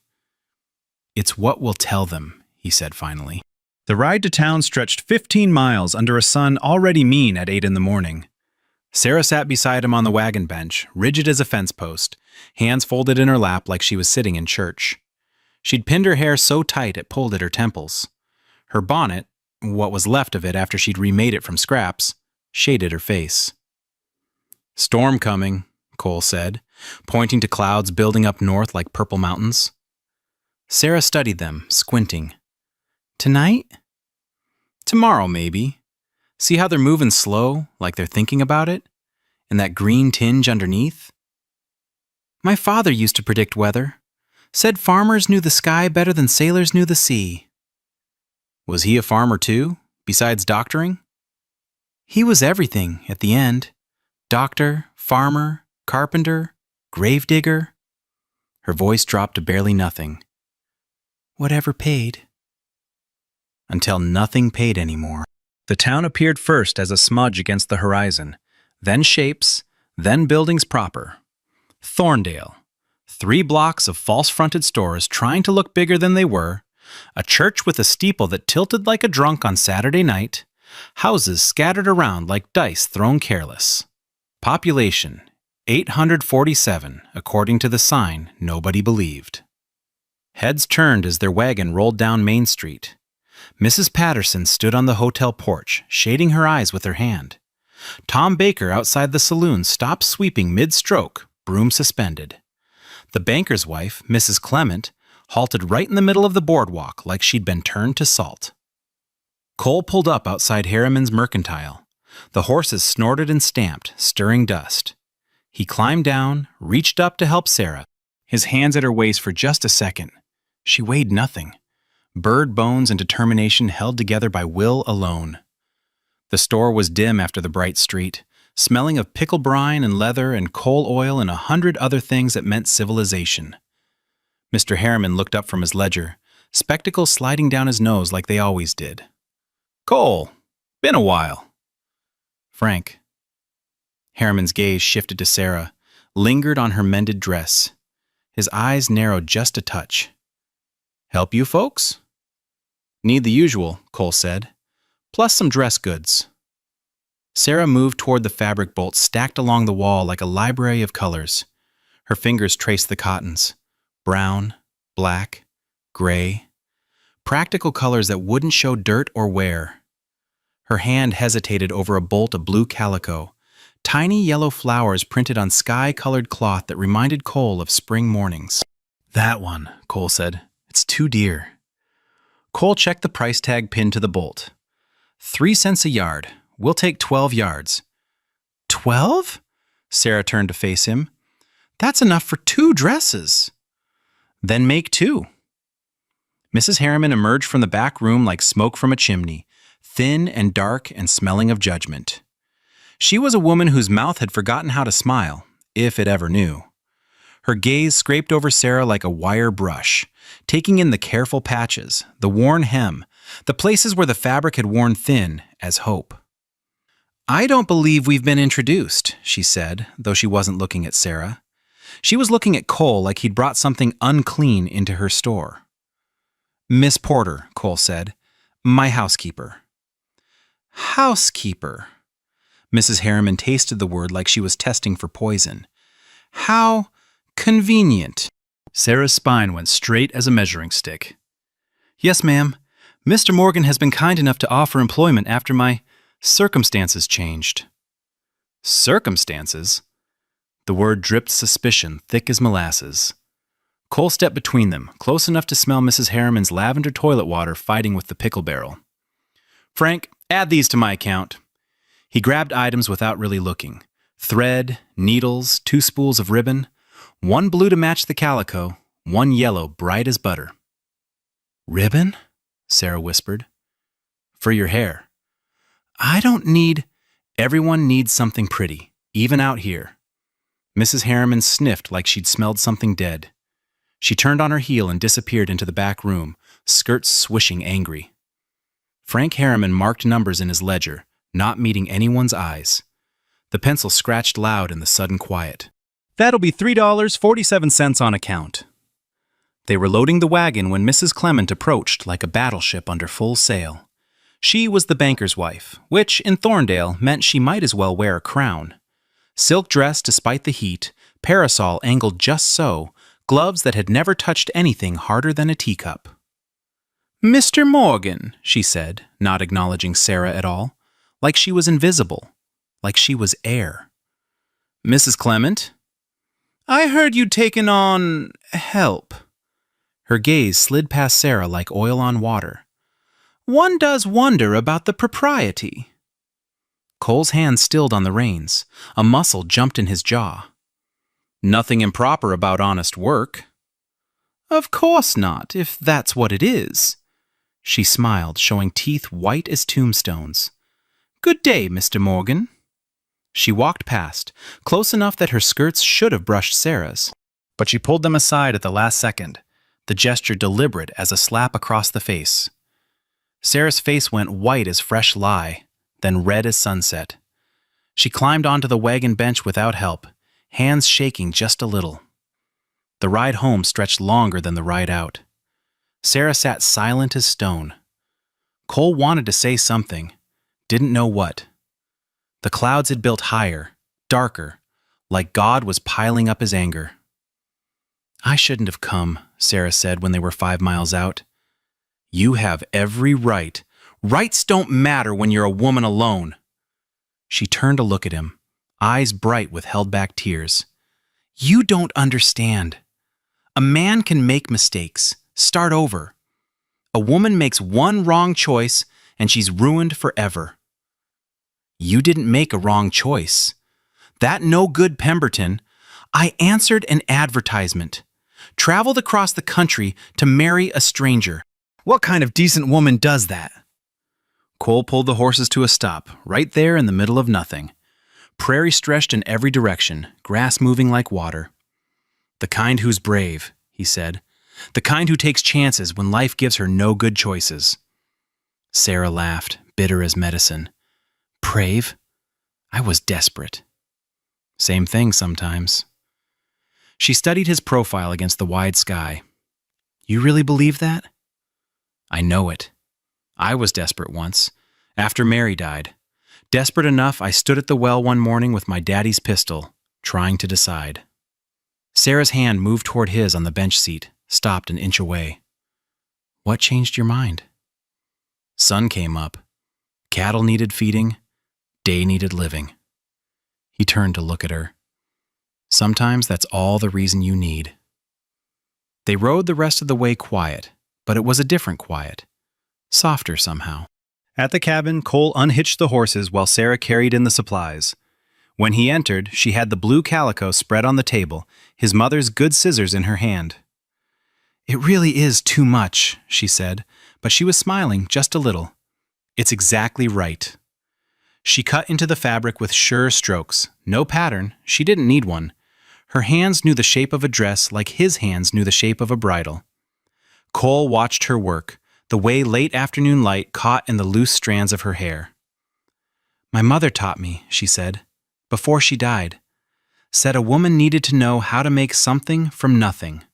[SPEAKER 1] "It's what we'll tell them," he said finally. The ride to town stretched 15 miles under a sun already mean at 8 in the morning. Sarah sat beside him on the wagon bench, rigid as a fence post, hands folded in her lap like she was sitting in church. She'd pinned her hair so tight it pulled at her temples. Her bonnet, what was left of it after she'd remade it from scraps, shaded her face. "Storm coming," Cole said, pointing to clouds building up north like purple mountains. Sarah studied them, squinting. "Tonight?" "Tomorrow, maybe. See how they're moving slow, like they're thinking about it? And that green tinge underneath?" "My father used to predict weather. Said farmers knew the sky better than sailors knew the sea." "Was he a farmer too, besides doctoring?" "He was everything at the end. Doctor, farmer, carpenter, gravedigger." Her voice dropped to barely nothing. "Whatever paid." Until nothing paid anymore. The town appeared first as a smudge against the horizon, then shapes, then buildings proper. Thorndale. 3 blocks of false-fronted stores trying to look bigger than they were, a church with a steeple that tilted like a drunk on Saturday night, houses scattered around like dice thrown careless. Population, 847, according to the sign nobody believed. Heads turned as their wagon rolled down Main Street. Mrs. Patterson stood on the hotel porch, shading her eyes with her hand. Tom Baker outside the saloon stopped sweeping mid-stroke, broom suspended. The banker's wife, Mrs. Clement, halted right in the middle of the boardwalk like she'd been turned to salt. Cole pulled up outside Harriman's Mercantile. The horses snorted and stamped, stirring dust. He climbed down, reached up to help Sarah, his hands at her waist for just a second. She weighed nothing. Bird bones and determination held together by will alone. The store was dim after the bright street, smelling of pickle brine and leather and coal oil and 100 other things that meant civilization. Mr. Harriman looked up from his ledger, spectacles sliding down his nose like they always did. "Cole, been a while." "Frank." Harriman's gaze shifted to Sarah, lingered on her mended dress. His eyes narrowed just a touch. "Help you folks?" "Need the usual," Cole said, "plus some dress goods." Sarah moved toward the fabric bolts stacked along the wall like a library of colors. Her fingers traced the cottons. Brown, black, gray. Practical colors that wouldn't show dirt or wear. Her hand hesitated over a bolt of blue calico, tiny yellow flowers printed on sky-colored cloth that reminded Cole of spring mornings. "That one," Cole said. "It's too dear." Cole checked the price tag pinned to the bolt. 3 cents a yard. We'll take 12 yards. 12? Sarah turned to face him. "That's enough for 2 dresses." "Then make 2. Mrs. Harriman emerged from the back room like smoke from a chimney, thin and dark and smelling of judgment. She was a woman whose mouth had forgotten how to smile, if it ever knew. Her gaze scraped over Sarah like a wire brush, taking in the careful patches, the worn hem, the places where the fabric had worn thin as hope. "I don't believe we've been introduced," she said, though she wasn't looking at Sarah. She was looking at Cole like he'd brought something unclean into her store. "Miss Porter," Cole said. "My housekeeper." "Housekeeper." Mrs. Harriman tasted the word like she was testing for poison. "How convenient." Sarah's spine went straight as a measuring stick. "Yes, ma'am. Mr. Morgan has been kind enough to offer employment after my circumstances changed." "Circumstances?" The word dripped suspicion, thick as molasses. Cole stepped between them, close enough to smell Mrs. Harriman's lavender toilet water fighting with the pickle barrel. "Frank, add these to my account." He grabbed items without really looking. Thread, needles, 2 spools of ribbon, 1 blue to match the calico, 1 yellow bright as butter. "Ribbon?" Sarah whispered. "For your hair." "I don't need—" "Everyone needs something pretty, even out here." Mrs. Harriman sniffed like she'd smelled something dead. She turned on her heel and disappeared into the back room, skirts swishing angry. Frank Harriman marked numbers in his ledger, not meeting anyone's eyes. The pencil scratched loud in the sudden quiet. "That'll be $3.47 on account." They were loading the wagon when Mrs. Clement approached like a battleship under full sail. She was the banker's wife, which, in Thorndale, meant she might as well wear a crown. Silk dress despite the heat, parasol angled just so, gloves that had never touched anything harder than a teacup. "Mr. Morgan," she said, not acknowledging Sarah at all, like she was invisible, like she was air. "Mrs. Clement?" "I heard you'd taken on help." Her gaze slid past Sarah like oil on water. "One does wonder about the propriety." Cole's hand stilled on the reins. A muscle jumped in his jaw. "Nothing improper about honest work." "Of course not, if that's what it is." She smiled, showing teeth white as tombstones. "Good day, Mr. Morgan." She walked past, close enough that her skirts should have brushed Sarah's, but she pulled them aside at the last second, the gesture deliberate as a slap across the face. Sarah's face went white as fresh lye, then red as sunset. She climbed onto the wagon bench without help, hands shaking just a little. The ride home stretched longer than the ride out. Sarah sat silent as stone. Cole wanted to say something, didn't know what. The clouds had built higher, darker, like God was piling up his anger. "I shouldn't have come," Sarah said when they were 5 miles out. "You have every right. Rights don't matter when you're a woman alone." She turned to look at him, eyes bright with held-back tears. "You don't understand. A man can make mistakes, start over. A woman makes one wrong choice, and she's ruined forever. You didn't make a wrong choice. That no-good Pemberton, I answered an advertisement. traveled across the country to marry a stranger. What kind of decent woman does that? Cole pulled the horses to a stop, right there in the middle of nothing. Prairie stretched in every direction, grass moving like water. The kind who's brave, he said. The kind who takes chances when life gives her no good choices. Sarah laughed, bitter as medicine. Brave? I was desperate. Same thing sometimes. She studied his profile against the wide sky. You really believe that? I know it. I was desperate once, after Mary died. Desperate enough, I stood at the well one morning with my daddy's pistol, trying to decide. Sarah's hand moved toward his on the bench seat, stopped an inch away. What changed your mind? Sun came up. Cattle needed feeding. Day needed living. He turned to look at her. Sometimes that's all the reason you need. They rode the rest of the way quiet, but it was a different quiet. Softer somehow. At the cabin, Cole unhitched the horses while Sarah carried in the supplies. When he entered, she had the blue calico spread on the table, his mother's good scissors in her hand. It really is too much, she said, but she was smiling just a little. It's exactly right. She cut into the fabric with sure strokes. No pattern, she didn't need one. Her hands knew the shape of a dress like his hands knew the shape of a bridle. Cole watched her work, the way late afternoon light caught in the loose strands of her hair. My mother taught me, she said, before she died. Said a woman needed to know how to make something from nothing.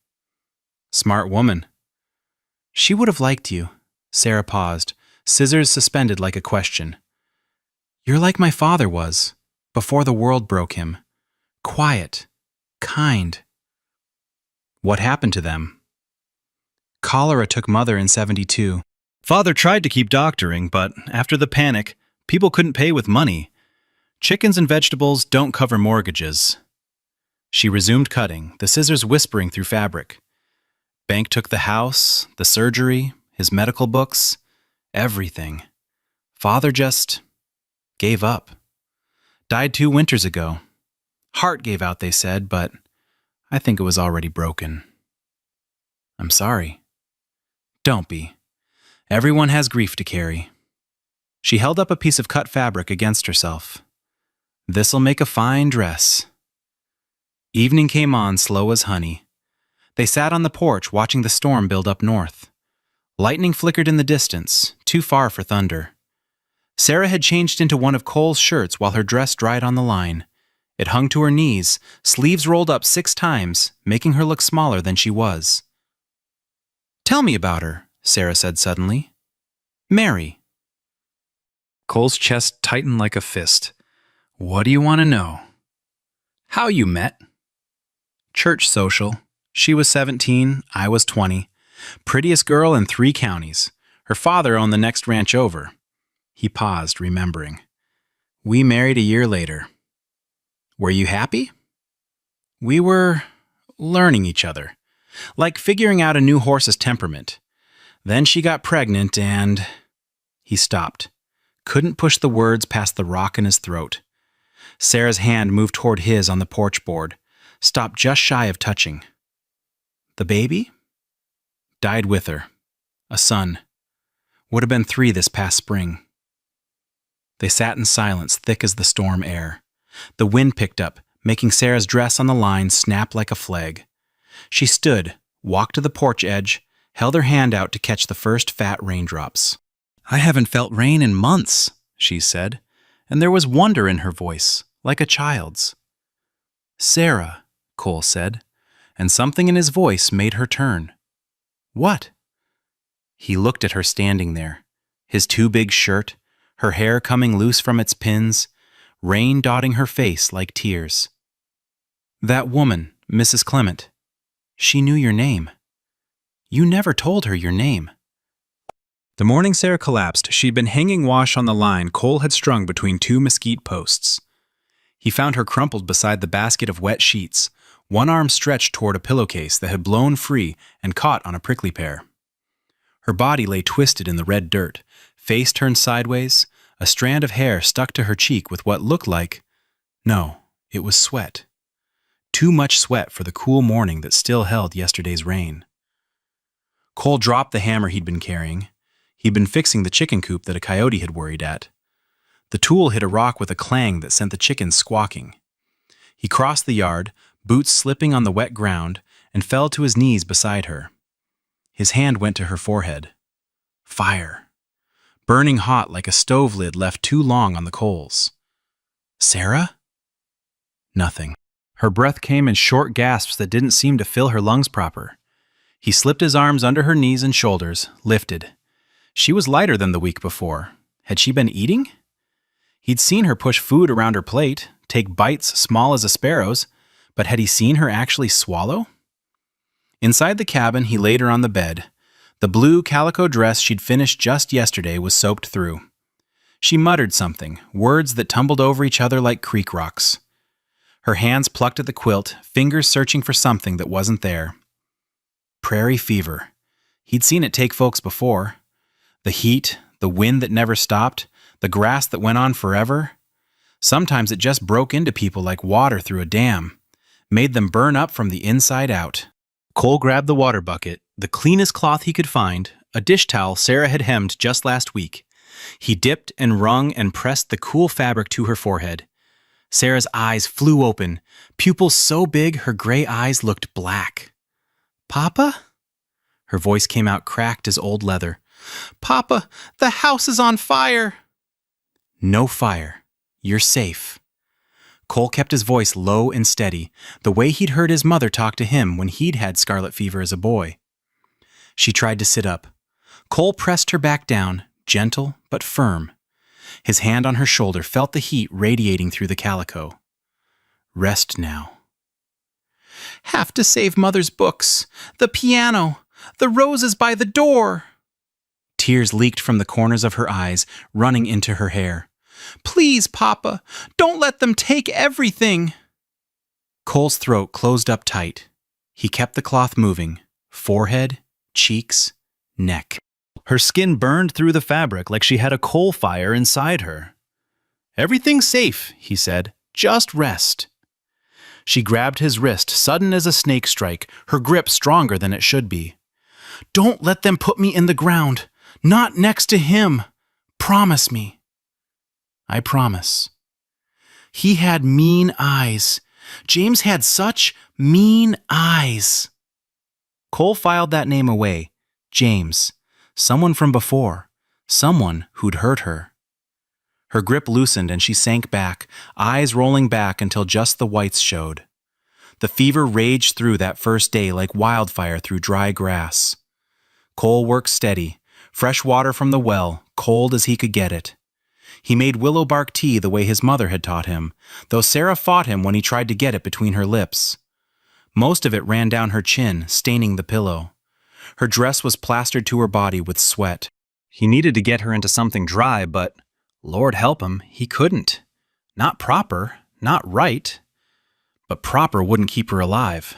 [SPEAKER 1] Smart woman. She would have liked you. Sarah paused, scissors suspended like a question. You're like my father was, before the world broke him. Quiet, kind. What happened to them? Cholera took Mother in 72. Father tried to keep doctoring, but after the panic, people couldn't pay with money. Chickens and vegetables don't cover mortgages. She resumed cutting, the scissors whispering through fabric. Bank took the house, the surgery, his medical books, everything. Father just gave up. Died 2 winters ago. Heart gave out, they said, but I think it was already broken. I'm sorry. Don't be. Everyone has grief to carry. She held up a piece of cut fabric against herself. This'll make a fine dress. Evening came on slow as honey. They sat on the porch watching the storm build up north. Lightning flickered in the distance, too far for thunder. Sarah had changed into one of Cole's shirts while her dress dried on the line. It hung to her knees, sleeves rolled up 6 times, making her look smaller than she was. Tell me about her, Sarah said suddenly. Mary. Cole's chest tightened like a fist. What do you want to know? How you met? Church social. She was 17, I was 20. Prettiest girl in 3 counties. Her father owned the next ranch over. He paused, remembering. We married a year later. Were you happy? We were learning each other. Like figuring out a new horse's temperament. Then she got pregnant and... He stopped. Couldn't push the words past the rock in his throat. Sarah's hand moved toward his on the porch board, stopped just shy of touching. The baby? Died with her. A son. Would have been 3 this past spring. They sat in silence thick as the storm air. The wind picked up, making Sarah's dress on the line snap like a flag. She stood, walked to the porch edge, held her hand out to catch the first fat raindrops. I haven't felt rain in months, she said, and there was wonder in her voice, like a child's. Sarah, Cole said, and something in his voice made her turn. What? He looked at her standing there, his too big shirt, her hair coming loose from its pins, rain dotting her face like tears. That woman, Mrs. Clement. She knew your name. You never told her your name. The morning Sarah collapsed, she'd been hanging wash on the line Cole had strung between 2 mesquite posts. He found her crumpled beside the basket of wet sheets, one arm stretched toward a pillowcase that had blown free and caught on a prickly pear. Her body lay twisted in the red dirt, face turned sideways, a strand of hair stuck to her cheek with what looked like... No, it was sweat. Too much sweat for the cool morning that still held yesterday's rain. Cole dropped the hammer he'd been carrying. He'd been fixing the chicken coop that a coyote had worried at. The tool hit a rock with a clang that sent the chickens squawking. He crossed the yard, boots slipping on the wet ground, and fell to his knees beside her. His hand went to her forehead. Fire. Burning hot like a stove lid left too long on the coals. Sarah? Nothing. Her breath came in short gasps that didn't seem to fill her lungs proper. He slipped his arms under her knees and shoulders, lifted. She was lighter than the week before. Had she been eating? He'd seen her push food around her plate, take bites small as a sparrow's, but had he seen her actually swallow? Inside the cabin, he laid her on the bed. The blue calico dress she'd finished just yesterday was soaked through. She muttered something, words that tumbled over each other like creek rocks. Her hands plucked at the quilt, fingers searching for something that wasn't there. Prairie fever. He'd seen it take folks before. The heat, the wind that never stopped, the grass that went on forever. Sometimes it just broke into people like water through a dam, made them burn up from the inside out. Cole grabbed the water bucket, the cleanest cloth he could find, a dish towel Sarah had hemmed just last week. He dipped and wrung and pressed the cool fabric to her forehead. Sarah's eyes flew open, pupils so big her gray eyes looked black. "Papa?" Her voice came out cracked as old leather. "Papa, the house is on fire!" "No fire. You're safe." Cole kept his voice low and steady, the way he'd heard his mother talk to him when he'd had scarlet fever as a boy. She tried to sit up. Cole pressed her back down, gentle but firm. His hand on her shoulder felt the heat radiating through the calico. Rest now. "Have to save Mother's books, the piano, the roses by the door." Tears leaked from the corners of her eyes, running into her hair. "Please, Papa, don't let them take everything." Cole's throat closed up tight. He kept the cloth moving, forehead, cheeks, neck. Her skin burned through the fabric like she had a coal fire inside her. "Everything's safe," he said. "Just rest." She grabbed his wrist, sudden as a snake strike, her grip stronger than it should be. "Don't let them put me in the ground. Not next to him. Promise me." "I promise." He had mean eyes. James had such mean eyes. Cole filed that name away. James. Someone from before. Someone who'd hurt her. Her grip loosened and she sank back, eyes rolling back until just the whites showed. The fever raged through that first day like wildfire through dry grass. Cole worked steady, fresh water from the well, cold as he could get it. He made willow bark tea the way his mother had taught him, though Sarah fought him when he tried to get it between her lips. Most of it ran down her chin, staining the pillow. Her dress was plastered to her body with sweat. He needed to get her into something dry, but, Lord help him, he couldn't. Not proper, not right. But proper wouldn't keep her alive.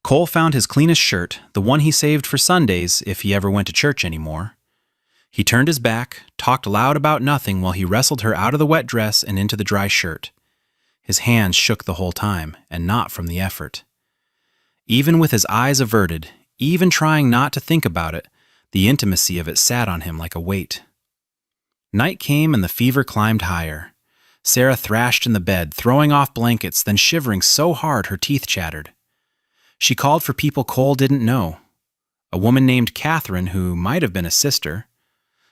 [SPEAKER 1] Cole found his cleanest shirt, the one he saved for Sundays if he ever went to church anymore. He turned his back, talked loud about nothing while he wrestled her out of the wet dress and into the dry shirt. His hands shook the whole time, and not from the effort. Even with his eyes averted, even trying not to think about it, the intimacy of it sat on him like a weight. Night came and the fever climbed higher. Sarah thrashed in the bed, throwing off blankets, then shivering so hard her teeth chattered. She called for people Cole didn't know. A woman named Catherine who might have been a sister.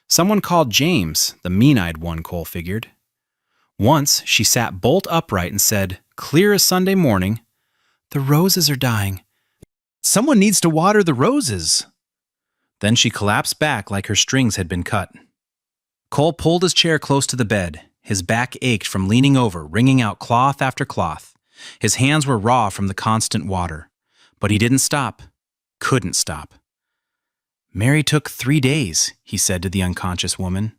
[SPEAKER 1] Someone called James, the mean-eyed one, Cole figured. Once she sat bolt upright and said, clear as Sunday morning, "The roses are dying. Someone needs to water the roses." Then she collapsed back like her strings had been cut. Cole pulled his chair close to the bed. His back ached from leaning over, wringing out cloth after cloth. His hands were raw from the constant water. But he didn't stop. Couldn't stop. "Mary took 3 days," he said to the unconscious woman.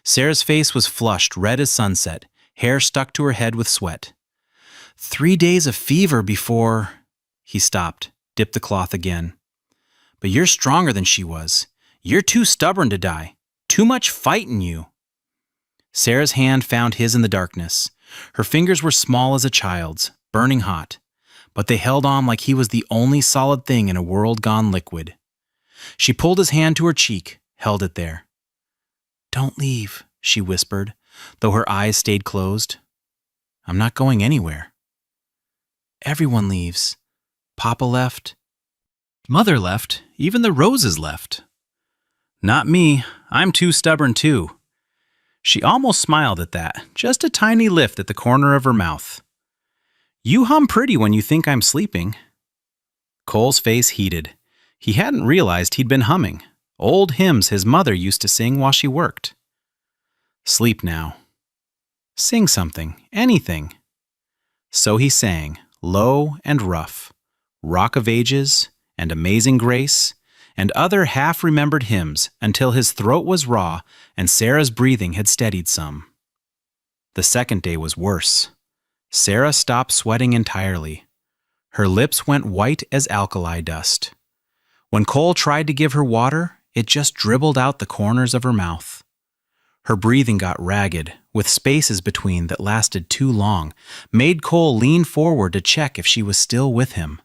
[SPEAKER 1] Sarah's face was flushed, red as sunset, hair stuck to her head with sweat. 3 days of fever before... He stopped, dipped the cloth again. "But you're stronger than she was. You're too stubborn to die. Too much fight in you." Sarah's hand found his in the darkness. Her fingers were small as a child's, burning hot. but they held on like he was the only solid thing in a world gone liquid. She pulled his hand to her cheek, held it there. "Don't leave," she whispered, though her eyes stayed closed. "I'm not going anywhere." "Everyone leaves. Papa left. Mother left. Even the roses left." "Not me. I'm too stubborn too." She almost smiled at that, just a tiny lift at the corner of her mouth. "You hum pretty when you think I'm sleeping." Cole's face heated. He hadn't realized he'd been humming. Old hymns his mother used to sing while she worked. "Sleep now. Sing something, anything." So he sang, low and rough, Rock of Ages and Amazing Grace, and other half-remembered hymns until his throat was raw and Sarah's breathing had steadied some. The second day was worse. Sarah stopped sweating entirely. Her lips went white as alkali dust. When Cole tried to give her water, it just dribbled out the corners of her mouth. Her breathing got ragged, with spaces between that lasted too long, made Cole lean forward to check if she was still with him.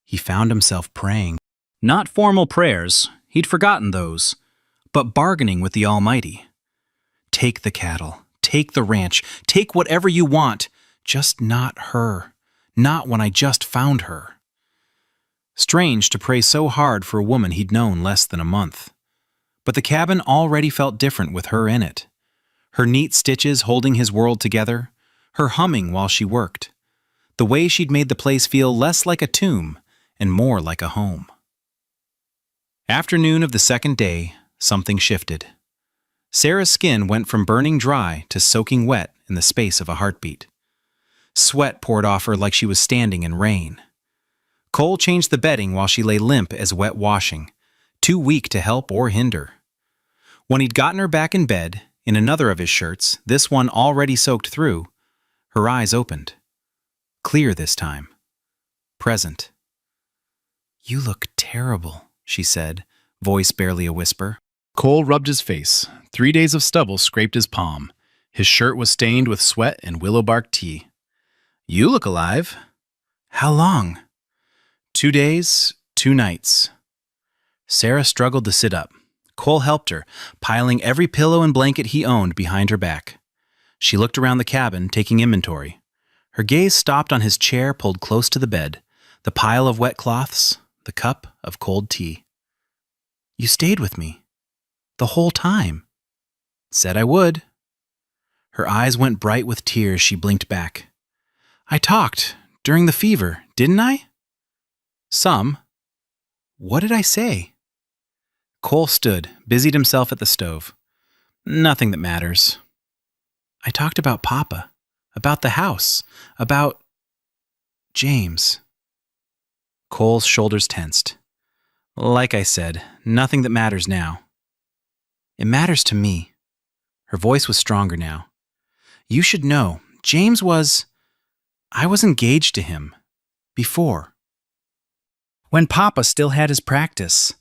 [SPEAKER 1] He found himself praying. Not formal prayers, he'd forgotten those, but bargaining with the Almighty. "Take the cattle, take the ranch, take whatever you want, just not her, not when I just found her." Strange to pray so hard for a woman he'd known less than a month. But the cabin already felt different with her in it. Her neat stitches holding his world together, her humming while she worked. The way she'd made the place feel less like a tomb and more like a home. Afternoon of the second day, something shifted. Sarah's skin went from burning dry to soaking wet in the space of a heartbeat. Sweat poured off her like she was standing in rain. Cole changed the bedding while she lay limp as wet washing, too weak to help or hinder. When he'd gotten her back in bed, in another of his shirts, this one already soaked through, her eyes opened. Clear this time. Present. "You look terrible," she said, voice barely a whisper. Cole rubbed his face. 3 days of stubble scraped his palm. His shirt was stained with sweat and willow bark tea. "You look alive." "How long?" 2 days, 2 nights. Sarah struggled to sit up. Cole helped her, piling every pillow and blanket he owned behind her back. She looked around the cabin, taking inventory. Her gaze stopped on his chair pulled close to the bed, the pile of wet cloths, the cup of cold tea. "You stayed with me. The whole time." "Said I would." Her eyes went bright with tears. She blinked back. "I talked during the fever, didn't I?" "Some." "What did I say?" Cole stood, busied himself at the stove. "Nothing that matters." "I talked about Papa, about the house, about James." Cole's shoulders tensed. "Like I said, nothing that matters now." "It matters to me." Her voice was stronger now. "You should know, I was engaged to him. Before. When Papa still had his practice."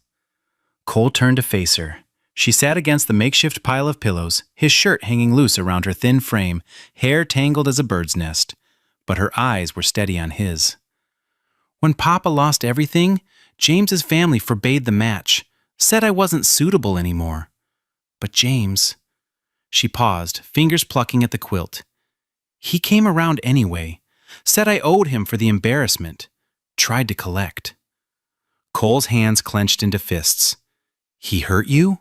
[SPEAKER 1] Cole turned to face her. She sat against the makeshift pile of pillows, his shirt hanging loose around her thin frame, hair tangled as a bird's nest, but her eyes were steady on his. "When Papa lost everything, James's family forbade the match, said I wasn't suitable anymore. But James..." She paused, fingers plucking at the quilt. "He came around anyway, said I owed him for the embarrassment, tried to collect." Cole's hands clenched into fists. "He hurt you?"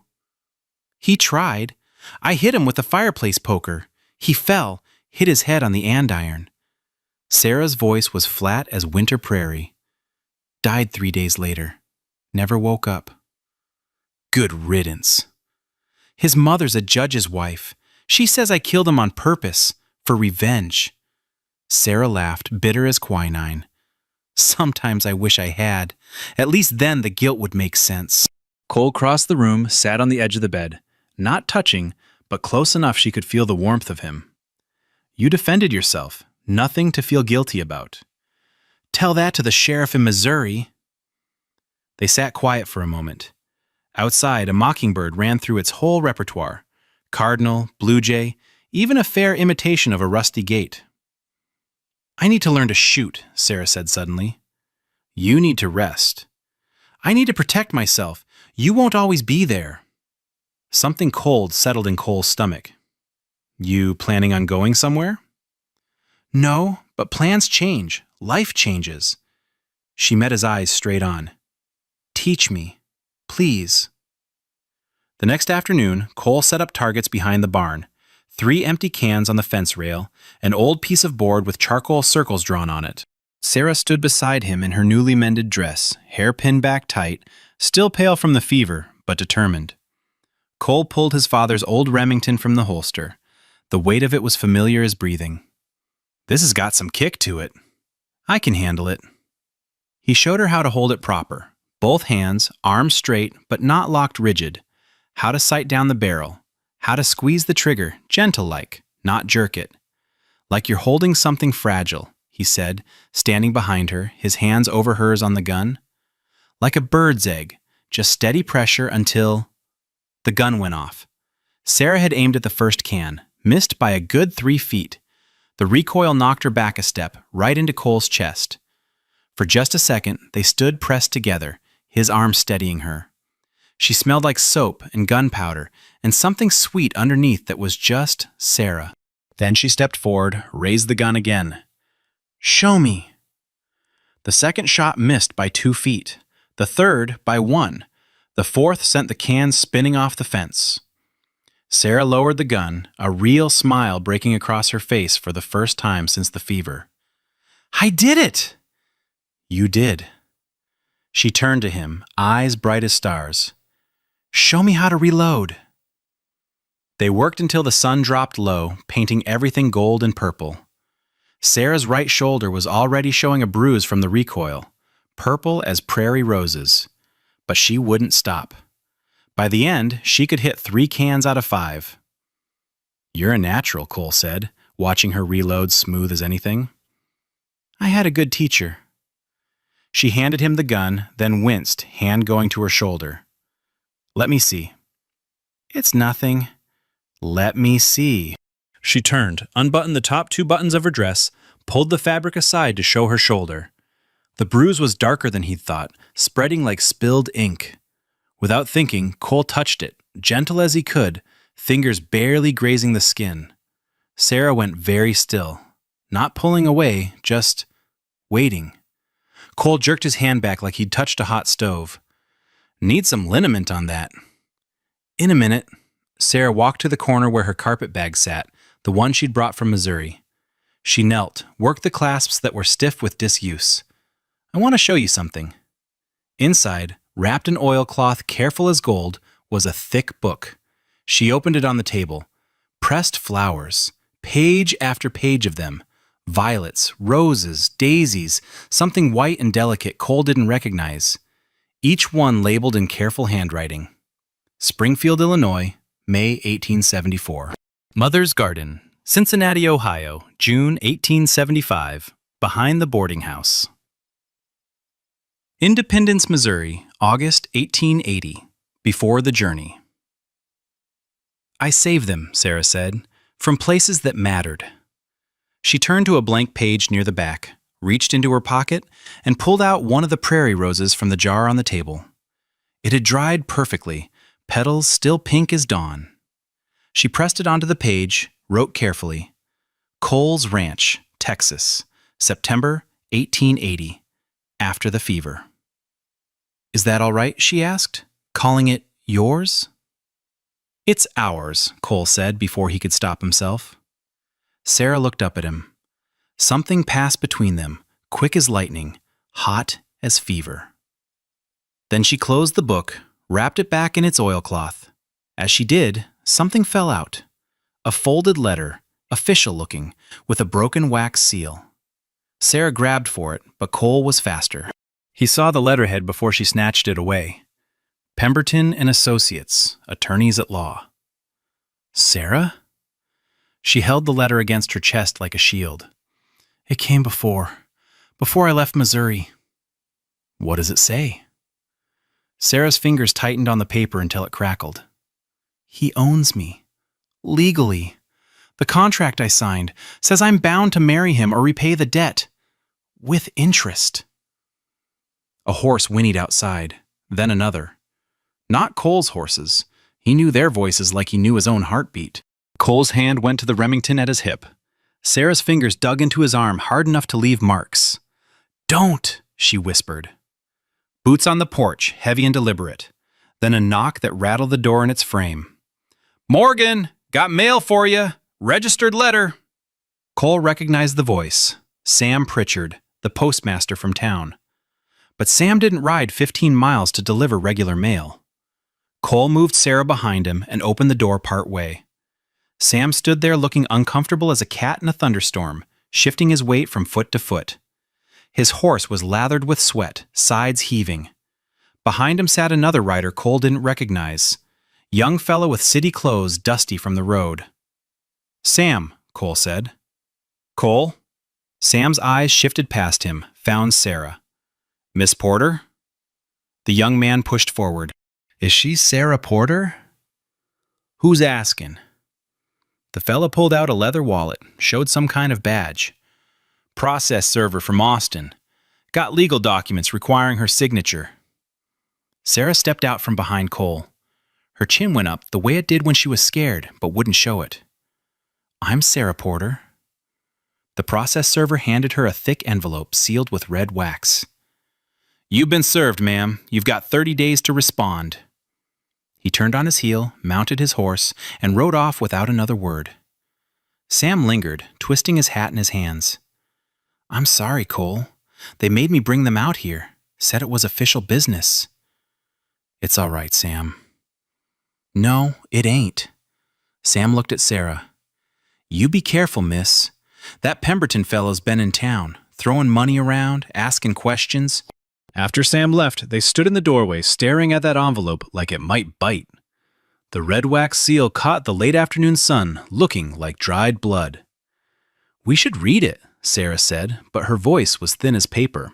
[SPEAKER 1] "He tried. I hit him with a fireplace poker. He fell, hit his head on the andiron." Sarah's voice was flat as winter prairie. "Died 3 days later. Never woke up." "Good riddance." "His mother's a judge's wife. She says I killed him on purpose, for revenge." Sarah laughed, bitter as quinine. "Sometimes I wish I had. At least then the guilt would make sense." Cole crossed the room, sat on the edge of the bed, not touching, but close enough she could feel the warmth of him. "You defended yourself. Nothing to feel guilty about." "Tell that to the sheriff in Missouri." They sat quiet for a moment. Outside, a mockingbird ran through its whole repertoire. Cardinal, blue jay, even a fair imitation of a rusty gate. I need to learn to shoot, Sarah said suddenly. You need to rest. I need to protect myself. You won't always be there. Something cold settled in Cole's stomach. You planning on going somewhere? No, but plans change. Life changes. She met his eyes straight on. Teach me, please. The next afternoon, Cole set up targets behind the barn. 3 empty cans on the fence rail, an old piece of board with charcoal circles drawn on it. Sarah stood beside him in her newly mended dress, hair pinned back tight, still pale from the fever, but determined. Cole pulled his father's old Remington from the holster. The weight of it was familiar as breathing. This has got some kick to it. I can handle it. He showed her how to hold it proper. Both hands, arms straight, but not locked rigid. How to sight down the barrel. How to squeeze the trigger, gentle-like, not jerk it. Like you're holding something fragile, he said, standing behind her, his hands over hers on the gun. Like a bird's egg, just steady pressure until... The gun went off. Sarah had aimed at the first can, missed by a good 3 feet. The recoil knocked her back a step, right into Cole's chest. For just a second, they stood pressed together, his arm steadying her. She smelled like soap and gunpowder and something sweet underneath that was just Sarah. Then she stepped forward, raised the gun again. Show me. The second shot missed by 2 feet. The third by 1. The fourth sent the can spinning off the fence. Sarah lowered the gun, a real smile breaking across her face for the first time since the fever. I did it! You did. She turned to him, eyes bright as stars. Show me how to reload. They worked until the sun dropped low, painting everything gold and purple. Sarah's right shoulder was already showing a bruise from the recoil, purple as prairie roses. But she wouldn't stop. By the end, she could hit 3 cans out of 5. You're a natural, Cole said, watching her reload smooth as anything. I had a good teacher. She handed him the gun, then winced, hand going to her shoulder. Let me see. It's nothing. Let me see. She turned, unbuttoned the top 2 buttons of her dress, pulled the fabric aside to show her shoulder. The bruise was darker than he'd thought, spreading like spilled ink. Without thinking, Cole touched it, gentle as he could, fingers barely grazing the skin. Sarah went very still, not pulling away, just waiting. Cole jerked his hand back like he'd touched a hot stove. Need some liniment on that. In a minute, Sarah walked to the corner where her carpet bag sat, the one she'd brought from Missouri. She knelt, worked the clasps that were stiff with disuse. I want to show you something. Inside, wrapped in oilcloth careful as gold, was a thick book. She opened it on the table. Pressed flowers, page after page of them. Violets, roses, daisies, something white and delicate Cole didn't recognize. Each one labeled in careful handwriting. Springfield, Illinois, May 1874. Mother's Garden, Cincinnati, Ohio, June 1875. Behind the boarding house. Independence, Missouri, August 1880. Before the journey. I saved them, Sarah said, from places that mattered. She turned to a blank page near the back, reached into her pocket, and pulled out one of the prairie roses from the jar on the table. It had dried perfectly, petals still pink as dawn. She pressed it onto the page, wrote carefully, Cole's Ranch, Texas, September 1880, after the fever. Is that all right? She asked, calling it yours? It's ours, Cole said before he could stop himself. Sarah looked up at him. Something passed between them, quick as lightning, hot as fever. Then she closed the book, wrapped it back in its oilcloth. As she did, something fell out. A folded letter, official-looking, with a broken wax seal. Sarah grabbed for it, but Cole was faster. He saw the letterhead before she snatched it away. Pemberton and Associates, attorneys at law. Sarah? She held the letter against her chest like a shield. It came before I left Missouri. What does it say? Sarah's fingers tightened on the paper until it crackled. He owns me. Legally. The contract I signed says I'm bound to marry him or repay the debt. With interest. A horse whinnied outside, then another. Not Cole's horses. He knew their voices like he knew his own heartbeat. Cole's hand went to the Remington at his hip. Sarah's fingers dug into his arm hard enough to leave marks. "Don't," she whispered. Boots on the porch, heavy and deliberate. Then a knock that rattled the door in its frame. "Morgan, got mail for you. Registered letter." Cole recognized the voice. Sam Pritchard, the postmaster from town. But Sam didn't ride 15 miles to deliver regular mail. Cole moved Sarah behind him and opened the door part way. Sam stood there looking uncomfortable as a cat in a thunderstorm, shifting his weight from foot to foot. His horse was lathered with sweat, sides heaving. Behind him sat another rider Cole didn't recognize. Young fellow with city clothes dusty from the road. "Sam," Cole said. "Cole?" Sam's eyes shifted past him, found Sarah. "Miss Porter?" The young man pushed forward. "Is she Sarah Porter?" "Who's asking?" The fella pulled out a leather wallet, showed some kind of badge. "Process server from Austin. Got legal documents requiring her signature." Sarah stepped out from behind Cole. Her chin went up the way it did when she was scared, but wouldn't show it. "I'm Sarah Porter." The process server handed her a thick envelope sealed with red wax. "You've been served, ma'am. You've got 30 days to respond." He turned on his heel, mounted his horse, and rode off without another word. Sam lingered, twisting his hat in his hands. "I'm sorry, Cole. They made me bring them out here. Said it was official business." "It's all right, Sam." "No, it ain't." Sam looked at Sarah. "You be careful, miss. That Pemberton fellow's been in town, throwing money around, asking questions." After Sam left, they stood in the doorway staring at that envelope like it might bite. The red wax seal caught the late afternoon sun, looking like dried blood. "We should read it," Sarah said, but her voice was thin as paper.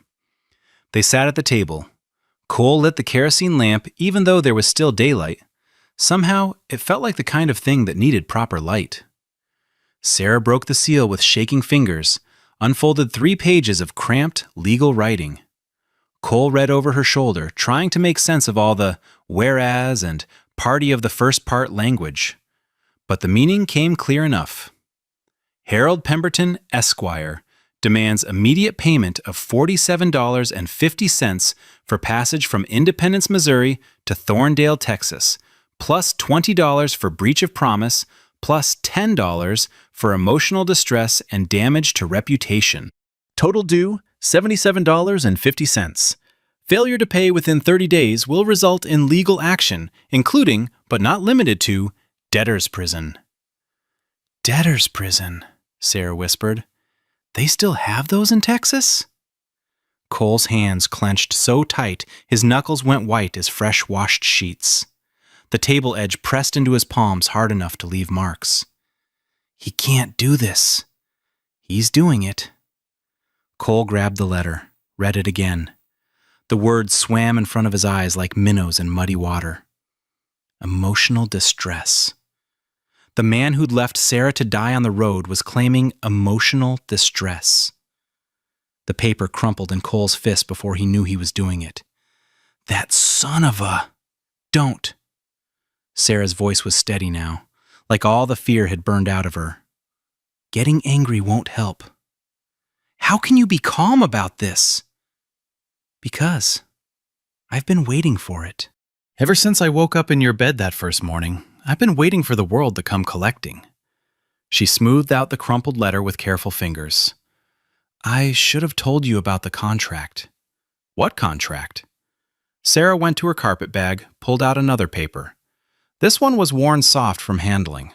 [SPEAKER 1] They sat at the table. Cole lit the kerosene lamp even though there was still daylight. Somehow, it felt like the kind of thing that needed proper light. Sarah broke the seal with shaking fingers, unfolded 3 pages of cramped, legal writing. Cole read over her shoulder, trying to make sense of all the whereas and party of the first part language. But the meaning came clear enough. Harold Pemberton, Esquire, demands immediate payment of $47.50 for passage from Independence, Missouri to Thorndale, Texas, plus $20 for breach of promise, plus $10 for emotional distress and damage to reputation. Total due, $77.50. Failure to pay within 30 days will result in legal action, including, but not limited to, debtor's prison. "Debtor's prison," Sarah whispered. "They still have those in Texas?" Cole's hands clenched so tight his knuckles went white as fresh-washed sheets. The table edge pressed into his palms hard enough to leave marks. "He can't do this." "He's doing it." Cole grabbed the letter, read it again. The words swam in front of his eyes like minnows in muddy water. Emotional distress. The man who'd left Sarah to die on the road was claiming emotional distress. The paper crumpled in Cole's fist before he knew he was doing it. "That son of a..." "Don't." Sarah's voice was steady now, like all the fear had burned out of her. "Getting angry won't help." "How can you be calm about this?" "Because I've been waiting for it. Ever since I woke up in your bed that first morning, I've been waiting for the world to come collecting." She smoothed out the crumpled letter with careful fingers. "I should have told you about the contract." "What contract?" Sarah went to her carpet bag, pulled out another paper. This one was worn soft from handling.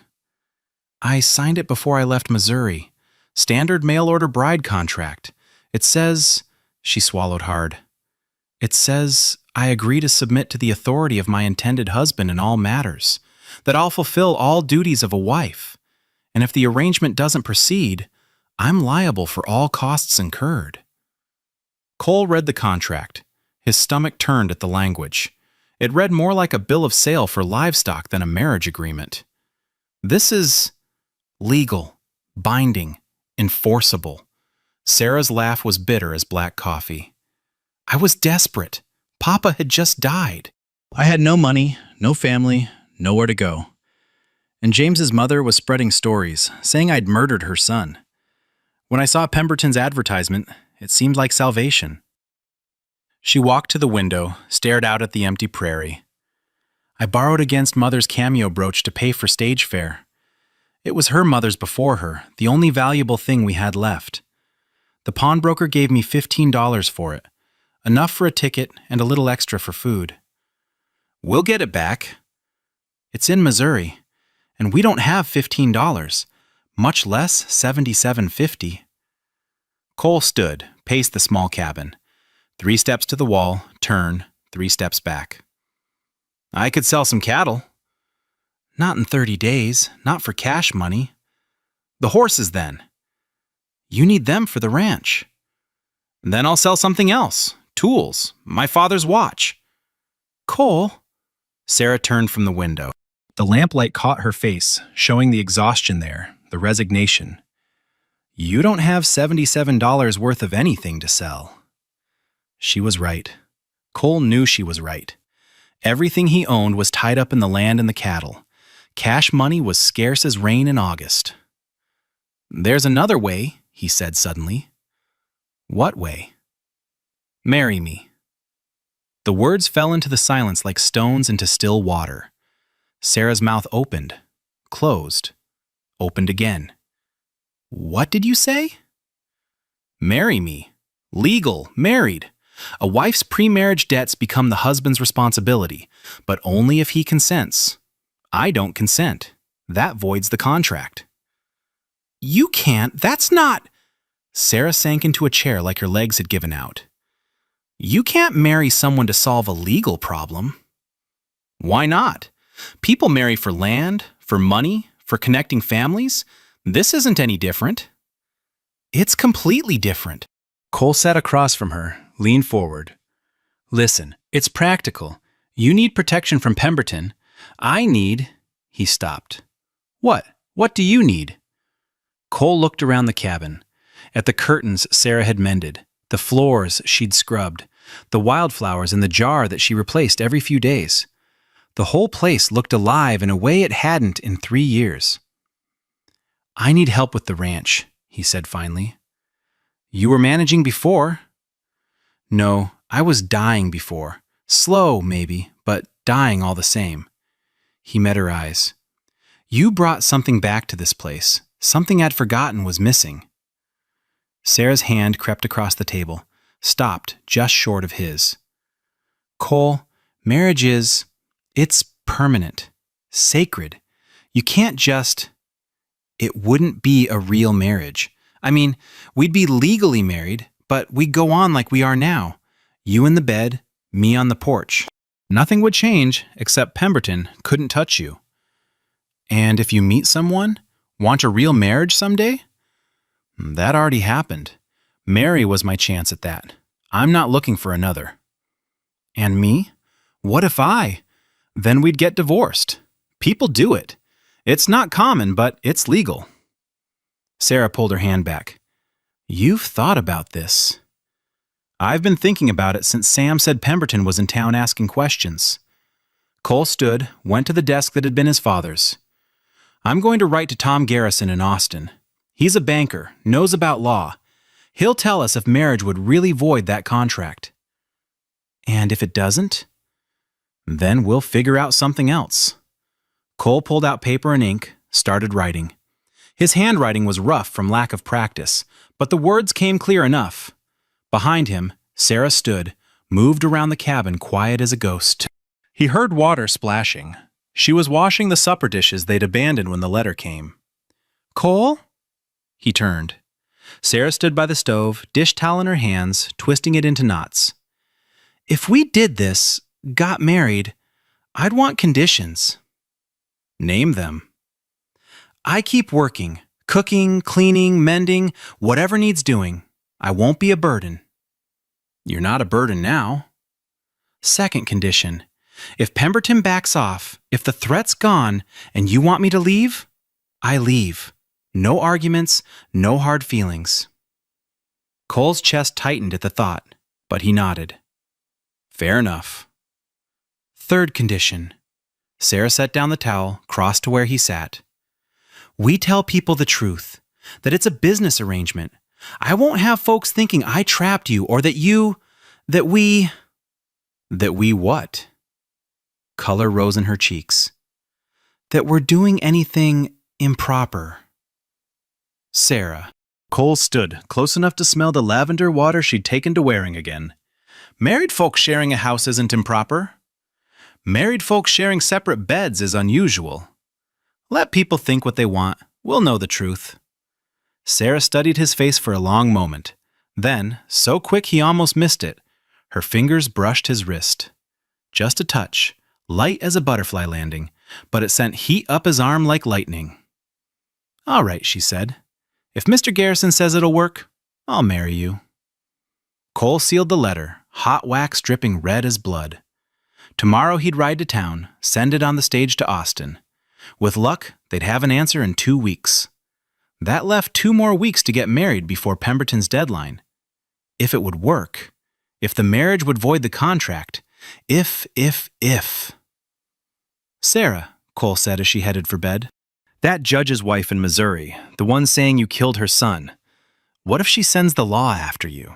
[SPEAKER 1] "I signed it before I left Missouri. Standard mail-order bride contract. It says..." She swallowed hard. "It says I agree to submit to the authority of my intended husband in all matters, that I'll fulfill all duties of a wife, and if the arrangement doesn't proceed, I'm liable for all costs incurred." Cole read the contract. His stomach turned at the language. It read more like a bill of sale for livestock than a marriage agreement. "This is..." Legal, binding, enforceable. Sarah's laugh was bitter as black coffee. I was desperate. Papa had just died. I had no money, no family, nowhere to go. And James's mother was spreading stories, saying I'd murdered her son. When I saw Pemberton's advertisement, it seemed like salvation. She walked to the window, stared out at the empty prairie. I borrowed against Mother's cameo brooch to pay for stage fare. It was her mother's before her, the only valuable thing we had left. The pawnbroker gave me $15 for it, enough for a ticket and a little extra for food. We'll get it back. It's in Missouri, and we don't have $15, much less $77.50. Cole stood, paced the small cabin. 3 steps to the wall, turn, 3 steps back. I could sell some cattle. Not in 30 days, not for cash money. The horses, then. You need them for the ranch. Then I'll sell something else. Tools, my father's watch. Cole. Sarah turned from the window. The lamplight caught her face, showing the exhaustion there, the resignation. You don't have $77 worth of anything to sell. She was right. Cole knew she was right. Everything he owned was tied up in the land and the cattle. Cash money was scarce as rain in August. There's another way, he said suddenly. What way? Marry me. The words fell into the silence like stones into still water. Sarah's mouth opened, closed, opened again. What did you say? Marry me. Legal, married. A wife's pre-marriage debts become the husband's responsibility, but only if he consents. I don't consent. That voids the contract. You can't. That's not... Sarah sank into a chair like her legs had given out. You can't marry someone to solve a legal problem. Why not? People marry for land, for money, for connecting families. This isn't any different. It's completely different. Cole sat across from her, leaned forward. Listen, it's practical. You need protection from Pemberton. I need... He stopped. What? What do you need? Cole looked around the cabin. At the curtains Sarah had mended, the floors she'd scrubbed, the wildflowers in the jar that she replaced every few days. The whole place looked alive in a way it hadn't in 3 years. I need help with the ranch, he said finally. You were managing before. No, I was dying before. Slow, maybe, but dying all the same. He met her eyes. You brought something back to this place. Something I'd forgotten was missing. Sarah's hand crept across the table, stopped just short of his. Cole, marriage is... It's permanent, sacred. You can't just... It wouldn't be a real marriage. I mean, we'd be legally married, but we'd go on like we are now. You in the bed, me on the porch. Nothing would change, except Pemberton couldn't touch you. And if you meet someone, want a real marriage someday? That already happened. Mary was my chance at that. I'm not looking for another. And me? What if I? Then we'd get divorced. People do it. It's not common, but it's legal. Sarah pulled her hand back. You've thought about this. I've been thinking about it since Sam said Pemberton was in town asking questions. Cole stood, went to the desk that had been his father's. I'm going to write to Tom Garrison in Austin. He's a banker, knows about law. He'll tell us if marriage would really void that contract. And if it doesn't? Then we'll figure out something else. Cole pulled out paper and ink, started writing. His handwriting was rough from lack of practice, but the words came clear enough. Behind him, Sarah stood, moved around the cabin quiet as a ghost. He heard water splashing. She was washing the supper dishes they'd abandoned when the letter came. Cole? He turned. Sarah stood by the stove, dish towel in her hands, twisting it into knots. If we did this, got married, I'd want conditions. Name them. I keep working, cooking, cleaning, mending, whatever needs doing. I won't be a burden. You're not a burden now. Second condition. If Pemberton backs off, if the threat's gone, and you want me to leave, I leave. No arguments, no hard feelings. Cole's chest tightened at the thought, but he nodded. Fair enough. Third condition. Sarah set down the towel, crossed to where he sat. We tell people the truth, that it's a business arrangement. I won't have folks thinking I trapped you or that we what? Color rose in her cheeks. That we're doing anything improper. Sarah. Cole stood close enough to smell the lavender water she'd taken to wearing again. Married folks sharing a house isn't improper. Married folks sharing separate beds is unusual. Let people think what they want. We'll know the truth. Sarah studied his face for a long moment. Then, so quick he almost missed it, her fingers brushed his wrist. Just a touch, light as a butterfly landing, but it sent heat up his arm like lightning. All right, she said. If Mr. Garrison says it'll work, I'll marry you. Cole sealed the letter, hot wax dripping red as blood. Tomorrow he'd ride to town, send it on the stage to Austin. With luck, they'd have an answer in 2 weeks. That left 2 more weeks to get married before Pemberton's deadline. If it would work. If the marriage would void the contract. If. Sarah, Cole said as she headed for bed. That judge's wife in Missouri, the one saying you killed her son. What if she sends the law after you?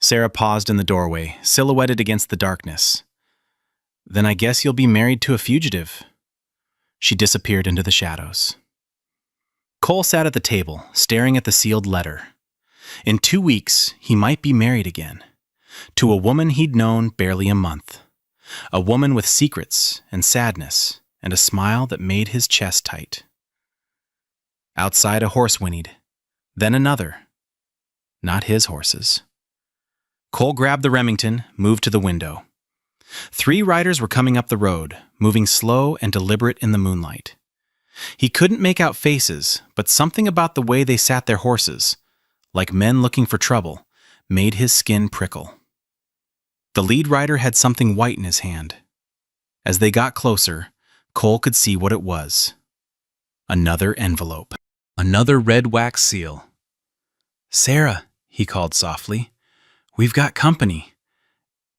[SPEAKER 1] Sarah paused in the doorway, silhouetted against the darkness. Then I guess you'll be married to a fugitive. She disappeared into the shadows. Cole sat at the table, staring at the sealed letter. In 2 weeks, he might be married again. To a woman he'd known barely a month. A woman with secrets and sadness and a smile that made his chest tight. Outside a horse whinnied, then another. Not his horses. Cole grabbed the Remington, moved to the window. 3 riders were coming up the road, moving slow and deliberate in the moonlight. He couldn't make out faces, but something about the way they sat their horses, like men looking for trouble, made his skin prickle. The lead rider had something white in his hand. As they got closer, Cole could see what it was. Another envelope. Another red wax seal. Sarah, he called softly, we've got company.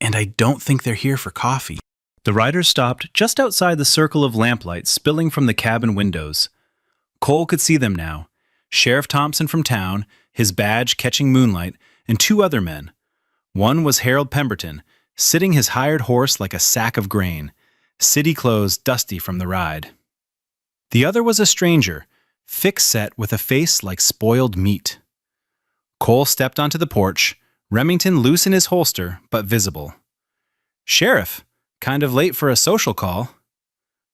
[SPEAKER 1] And I don't think they're here for coffee. The riders stopped just outside the circle of lamplight spilling from the cabin windows. Cole could see them now. Sheriff Thompson from town, his badge catching moonlight, and 2 other men. One was Harold Pemberton, sitting his hired horse like a sack of grain, city clothes dusty from the ride. The other was a stranger, thick-set with a face like spoiled meat. Cole stepped onto the porch, Remington loose in his holster, but visible. Sheriff, kind of late for a social call.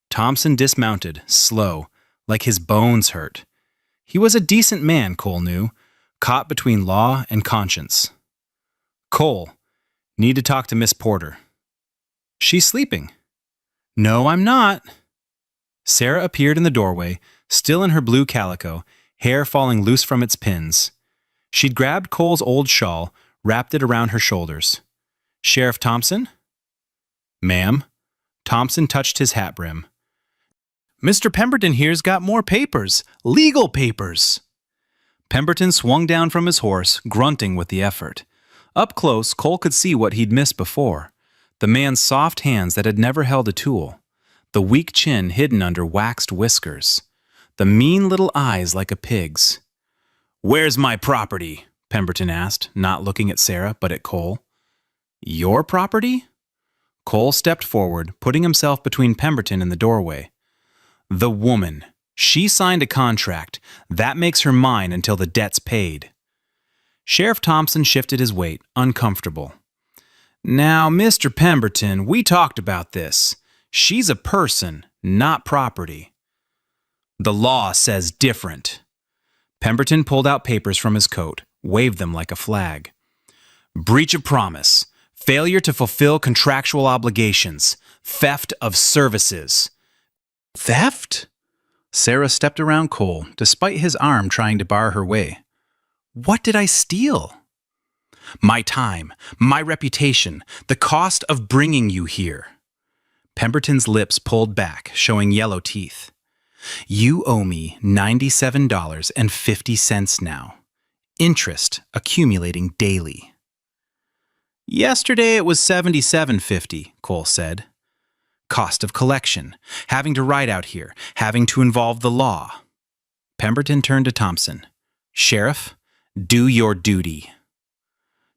[SPEAKER 1] Thompson dismounted, slow, like his bones hurt. He was a decent man, Cole knew, caught between law and conscience. Cole, need to talk to Miss Porter. She's sleeping. No, I'm not. Sarah appeared in the doorway, still in her blue calico, hair falling loose from its pins. She'd grabbed Cole's old shawl, wrapped it around her shoulders. Sheriff Thompson? Ma'am. Thompson touched his hat brim. Mr. Pemberton here's got more papers. Legal papers. Pemberton swung down from his horse, grunting with the effort. Up close, Cole could see what he'd missed before. The man's soft hands that had never held a tool. The weak chin hidden under waxed whiskers. The mean little eyes like a pig's. Where's my property? Pemberton asked, not looking at Sarah, but at Cole. Your property? Cole stepped forward, putting himself between Pemberton and the doorway. The woman. She signed a contract. That makes her mine until the debt's paid. Sheriff Thompson shifted his weight, uncomfortable. Now, Mr. Pemberton, we talked about this. She's a person, not property. The law says different. Pemberton pulled out papers from his coat, waved them like a flag. Breach of promise, failure to fulfill contractual obligations, theft of services. Theft? Sarah stepped around Cole, despite his arm trying to bar her way. What did I steal? My time, my reputation, the cost of bringing you here. Pemberton's lips pulled back, showing yellow teeth. You owe me $97.50 now. Interest accumulating daily. Yesterday it was $77.50, Cole said. Cost of collection, having to ride out here, having to involve the law. Pemberton turned to Thompson. Sheriff, do your duty.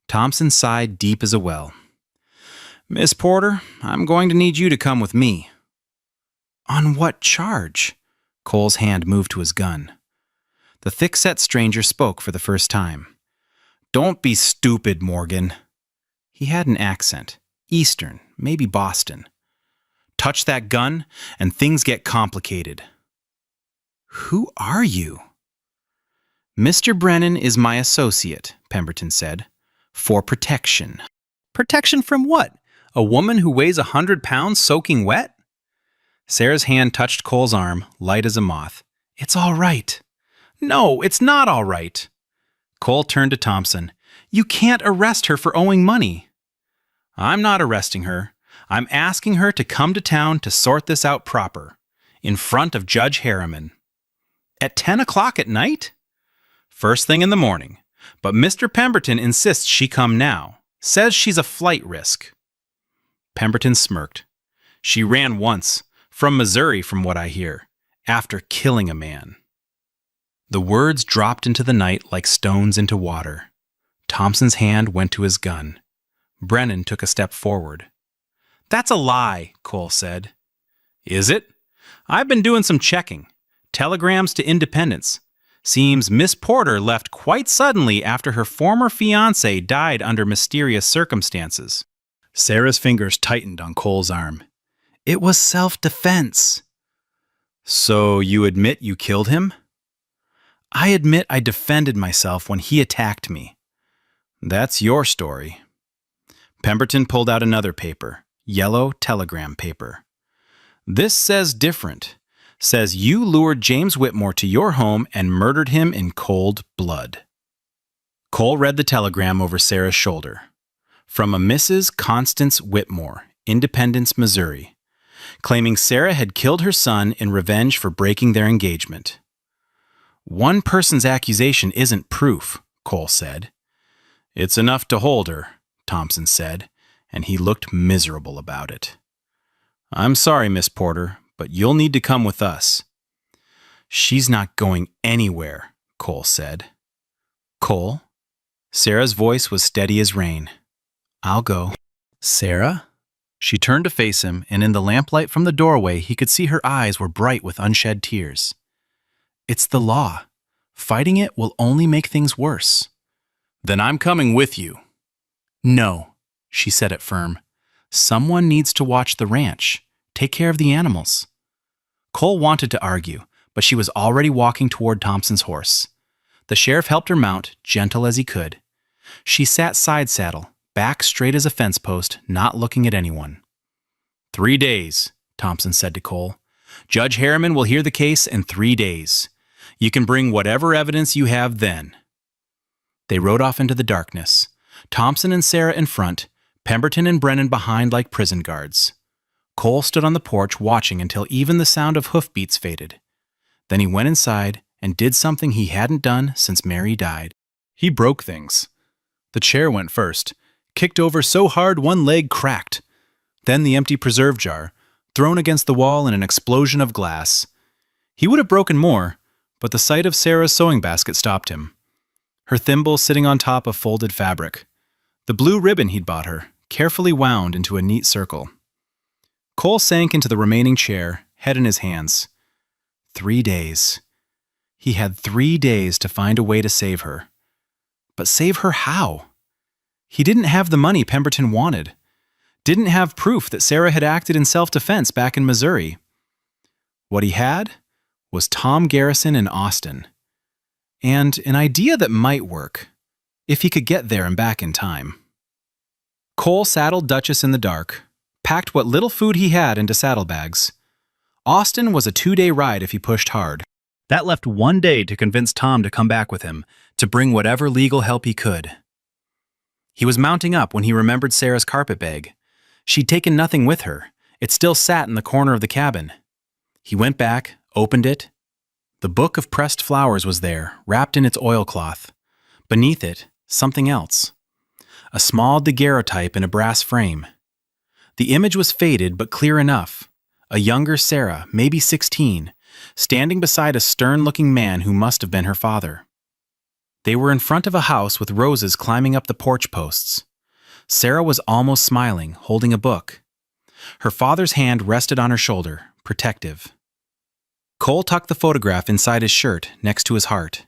[SPEAKER 1] Thompson sighed deep as a well. Miss Porter, I'm going to need you to come with me. On what charge? Cole's hand moved to his gun. The thick-set stranger spoke for the first time. Don't be stupid, Morgan. He had an accent. Eastern, maybe Boston. Touch that gun, and things get complicated. Who are you? Mr. Brennan is my associate, Pemberton said. For protection. Protection from what? A woman who weighs 100 pounds soaking wet? Sarah's hand touched Cole's arm, light as a moth. It's all right. No, it's not all right. Cole turned to Thompson. You can't arrest her for owing money. I'm not arresting her. I'm asking her to come to town to sort this out proper, in front of Judge Harriman. At 10 o'clock at night? First thing in the morning. But Mr. Pemberton insists she come now. Says she's a flight risk. Pemberton smirked. She ran once. From Missouri, from what I hear, after killing a man. The words dropped into the night like stones into water. Thompson's hand went to his gun. Brennan took a step forward. That's a lie, Cole said. Is it? I've been doing some checking. Telegrams to Independence. Seems Miss Porter left quite suddenly after her former fiancé died under mysterious circumstances. Sarah's fingers tightened on Cole's arm. It was self-defense. So you admit you killed him? I admit I defended myself when he attacked me. That's your story. Pemberton pulled out another paper, yellow telegram paper. This says different. Says you lured James Whitmore to your home and murdered him in cold blood. Cole read the telegram over Sarah's shoulder. From a Mrs. Constance Whitmore, Independence, Missouri. Claiming Sarah had killed her son in revenge for breaking their engagement. One person's accusation isn't proof, Cole said. It's enough to hold her, Thompson said, and he looked miserable about it. I'm sorry, Miss Porter, but you'll need to come with us. She's not going anywhere, Cole said. Cole? Sarah's voice was steady as rain. I'll go. Sarah? She turned to face him, and in the lamplight from the doorway he could see her eyes were bright with unshed tears. It's the law. Fighting it will only make things worse. Then I'm coming with you. No, she said it firm. Someone needs to watch the ranch, take care of the animals. Cole wanted to argue, but she was already walking toward Thompson's horse. The sheriff helped her mount, gentle as he could. She sat side saddle, back straight as a fence post, not looking at anyone. 3 days, Thompson said to Cole. Judge Harriman will hear the case in 3 days. You can bring whatever evidence you have then. They rode off into the darkness. Thompson and Sarah in front, Pemberton and Brennan behind like prison guards. Cole stood on the porch watching until even the sound of hoofbeats faded. Then he went inside and did something he hadn't done since Mary died. He broke things. The chair went first. Kicked over so hard one leg cracked. Then the empty preserve jar, thrown against the wall in an explosion of glass. He would have broken more, but the sight of Sarah's sewing basket stopped him. Her thimble sitting on top of folded fabric. The blue ribbon he'd bought her, carefully wound into a neat circle. Cole sank into the remaining chair, head in his hands. 3 days. He had 3 days to find a way to save her. But save her how? He didn't have the money Pemberton wanted. Didn't have proof that Sarah had acted in self-defense back in Missouri. What he had was Tom Garrison in Austin. And an idea that might work, if he could get there and back in time. Cole saddled Duchess in the dark, packed what little food he had into saddlebags. Austin was a 2-day ride if he pushed hard. That left 1 day to convince Tom to come back with him, to bring whatever legal help he could. He was mounting up when he remembered Sarah's carpet bag. She'd taken nothing with her. It still sat in the corner of the cabin. He went back, opened it. The book of pressed flowers was there, wrapped in its oilcloth. Beneath it, something else. A small daguerreotype in a brass frame. The image was faded but clear enough. A younger Sarah, maybe 16, standing beside a stern-looking man who must have been her father. They were in front of a house with roses climbing up the porch posts. Sarah was almost smiling, holding a book. Her father's hand rested on her shoulder, protective. Cole tucked the photograph inside his shirt, next to his heart.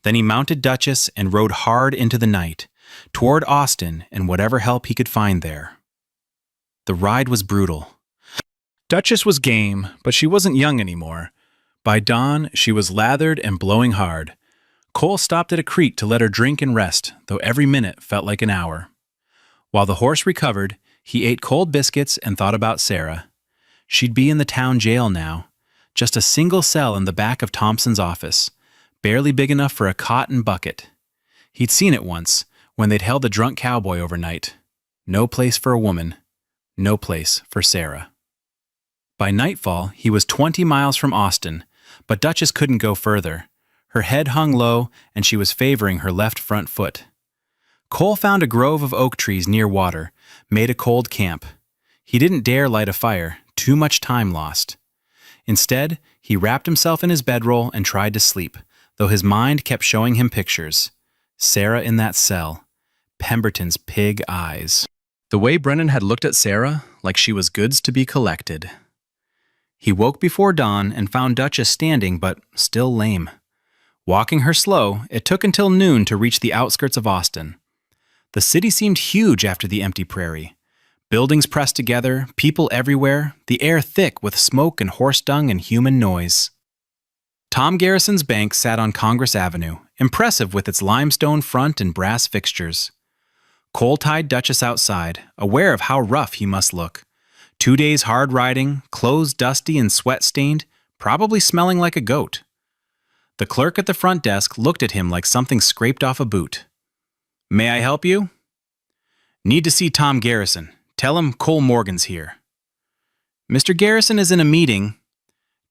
[SPEAKER 1] Then he mounted Duchess and rode hard into the night, toward Austin and whatever help he could find there. The ride was brutal. Duchess was game, but she wasn't young anymore. By dawn, she was lathered and blowing hard. Cole stopped at a creek to let her drink and rest, though every minute felt like an hour. While the horse recovered, he ate cold biscuits and thought about Sarah. She'd be in the town jail now, just a single cell in the back of Thompson's office, barely big enough for a cot and bucket. He'd seen it once, when they'd held a drunk cowboy overnight. No place for a woman. No place for Sarah. By nightfall, he was 20 miles from Austin, but Duchess couldn't go further. Her head hung low, and she was favoring her left front foot. Cole found a grove of oak trees near water, made a cold camp. He didn't dare light a fire, too much time lost. Instead, he wrapped himself in his bedroll and tried to sleep, though his mind kept showing him pictures. Sarah in that cell. Pemberton's pig eyes. The way Brennan had looked at Sarah, like she was goods to be collected. He woke before dawn and found Duchess standing, but still lame. Walking her slow, it took until noon to reach the outskirts of Austin. The city seemed huge after the empty Prairie. Buildings pressed together, people everywhere, the air thick with smoke and horse dung and human noise. Tom Garrison's bank sat on Congress Avenue, impressive with its limestone front and brass fixtures. Cole tied Duchess outside, aware of how rough he must look. 2 days hard riding, clothes dusty and sweat-stained, probably smelling like a goat. The clerk at the front desk looked at him like something scraped off a boot. "May I help you?" "Need to see Tom Garrison. Tell him Cole Morgan's here." "Mr. Garrison is in a meeting."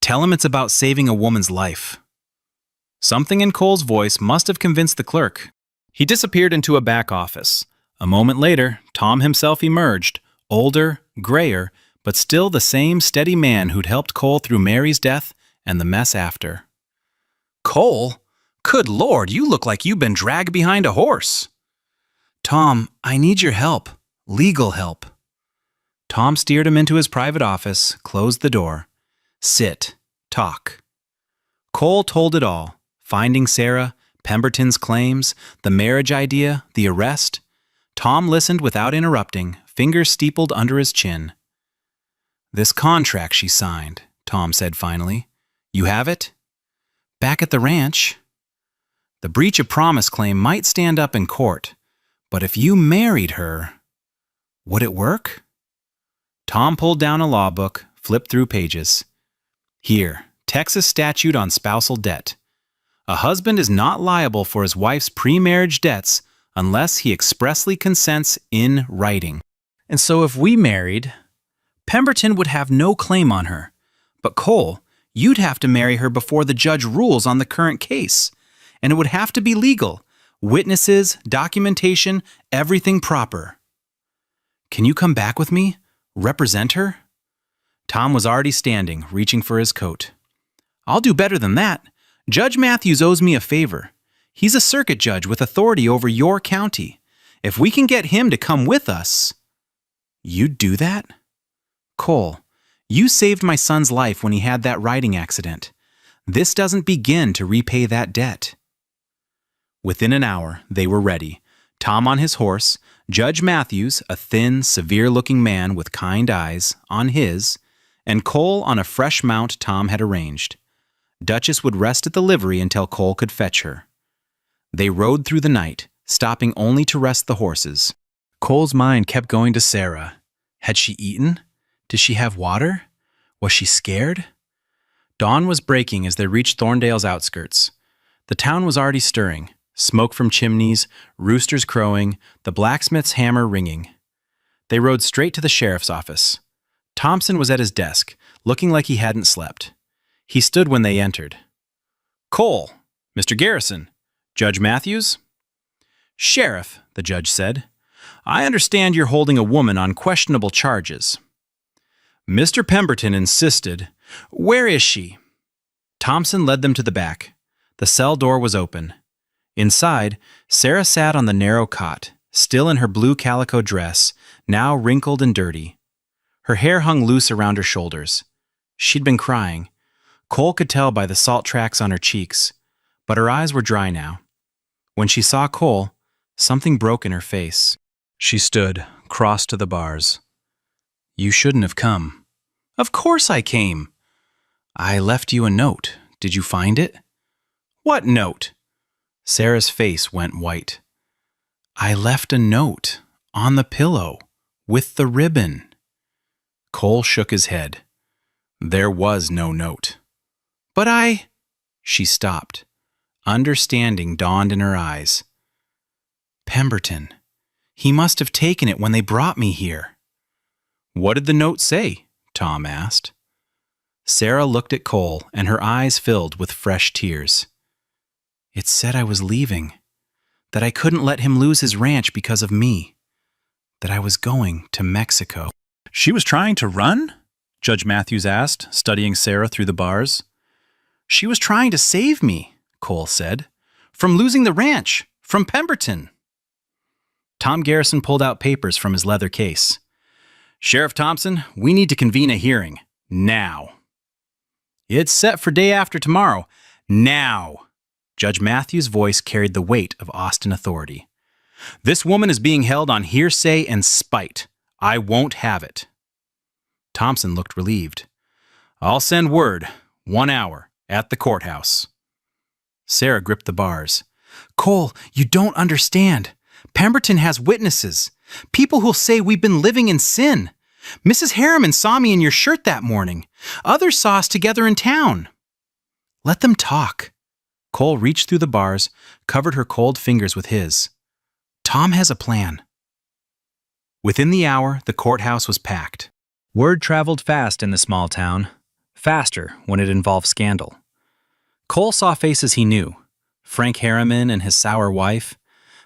[SPEAKER 1] "Tell him it's about saving a woman's life." Something in Cole's voice must have convinced the clerk. He disappeared into a back office. A moment later, Tom himself emerged, older, grayer, but still the same steady man who'd helped Cole through Mary's death and the mess after. "Cole? Good Lord, you look like you've been dragged behind a horse." "Tom, I need your help. Legal help." Tom steered him into his private office, closed the door. "Sit. Talk." Cole told it all. Finding Sarah, Pemberton's claims, the marriage idea, the arrest. Tom listened without interrupting, fingers steepled under his chin. "This contract she signed," Tom said finally. "You have it?" "Back at the ranch." "The breach of promise claim might stand up in court, but if you married her, would it work?" Tom pulled down a law book, flipped through pages. "Here, Texas statute on spousal debt. A husband is not liable for his wife's pre-marriage debts unless he expressly consents in writing. And so if we married, Pemberton would have no claim on her. But Cole, you'd have to marry her before the judge rules on the current case. And it would have to be legal. Witnesses, documentation, everything proper." "Can you come back with me? Represent her?" Tom was already standing, reaching for his coat. "I'll do better than that. Judge Matthews owes me a favor. He's a circuit judge with authority over your county. If we can get him to come with us..." "You'd do that?" "Cole, you saved my son's life when he had that riding accident. This doesn't begin to repay that debt." Within an hour, they were ready. Tom on his horse, Judge Matthews, a thin, severe-looking man with kind eyes, on his, and Cole on a fresh mount Tom had arranged. Duchess would rest at the livery until Cole could fetch her. They rode through the night, stopping only to rest the horses. Cole's mind kept going to Sarah. Had she eaten? Did she have water? Was she scared? Dawn was breaking as they reached Thorndale's outskirts. The town was already stirring. Smoke from chimneys, roosters crowing, the blacksmith's hammer ringing. They rode straight to the sheriff's office. Thompson was at his desk, looking like he hadn't slept. He stood when they entered. Cole, Mr. Garrison, Judge Matthews? Sheriff, the judge said, I understand you're holding a woman on questionable charges. Mr. Pemberton insisted. Where is she? Thompson led them to the back. The cell door was open. Inside, Sarah sat on the narrow cot, still in her blue calico dress, now wrinkled and dirty. Her hair hung loose around her shoulders. She'd been crying. Cole could tell by the salt tracks on her cheeks, but her eyes were dry now. When she saw Cole, something broke in her face. She stood, crossed to the bars. You shouldn't have come. Of course I came. I left you a note. Did you find it? What note? Sarah's face went white. I left a note on the pillow with the ribbon. Cole shook his head. There was no note. But She stopped. Understanding dawned in her eyes. Pemberton. He must have taken it when they brought me here. What did the note say? Tom asked. Sarah looked at Cole, and her eyes filled with fresh tears. It said I was leaving, that I couldn't let him lose his ranch because of me, that I was going to Mexico. She was trying to run? Judge Matthews asked, studying Sarah through the bars. She was trying to save me, Cole said, from losing the ranch, from Pemberton. Tom Garrison pulled out papers from his leather case. Sheriff Thompson, we need to convene a hearing. Now. It's set for day after tomorrow. Now. Judge Matthews' voice carried the weight of Austin authority. This woman is being held on hearsay and spite. I won't have it. Thompson looked relieved. I'll send word. 1 hour. At the courthouse. Sarah gripped the bars. Cole, you don't understand. Pemberton has witnesses. People who'll say we've been living in sin. Mrs. Harriman saw me in your shirt that morning. Others saw us together in town. Let them talk. Cole reached through the bars, covered her cold fingers with his. Tom has a plan. Within the hour, the courthouse was packed. Word traveled fast in the small town, faster when it involved scandal. Cole saw faces he knew. Frank Harriman and his sour wife,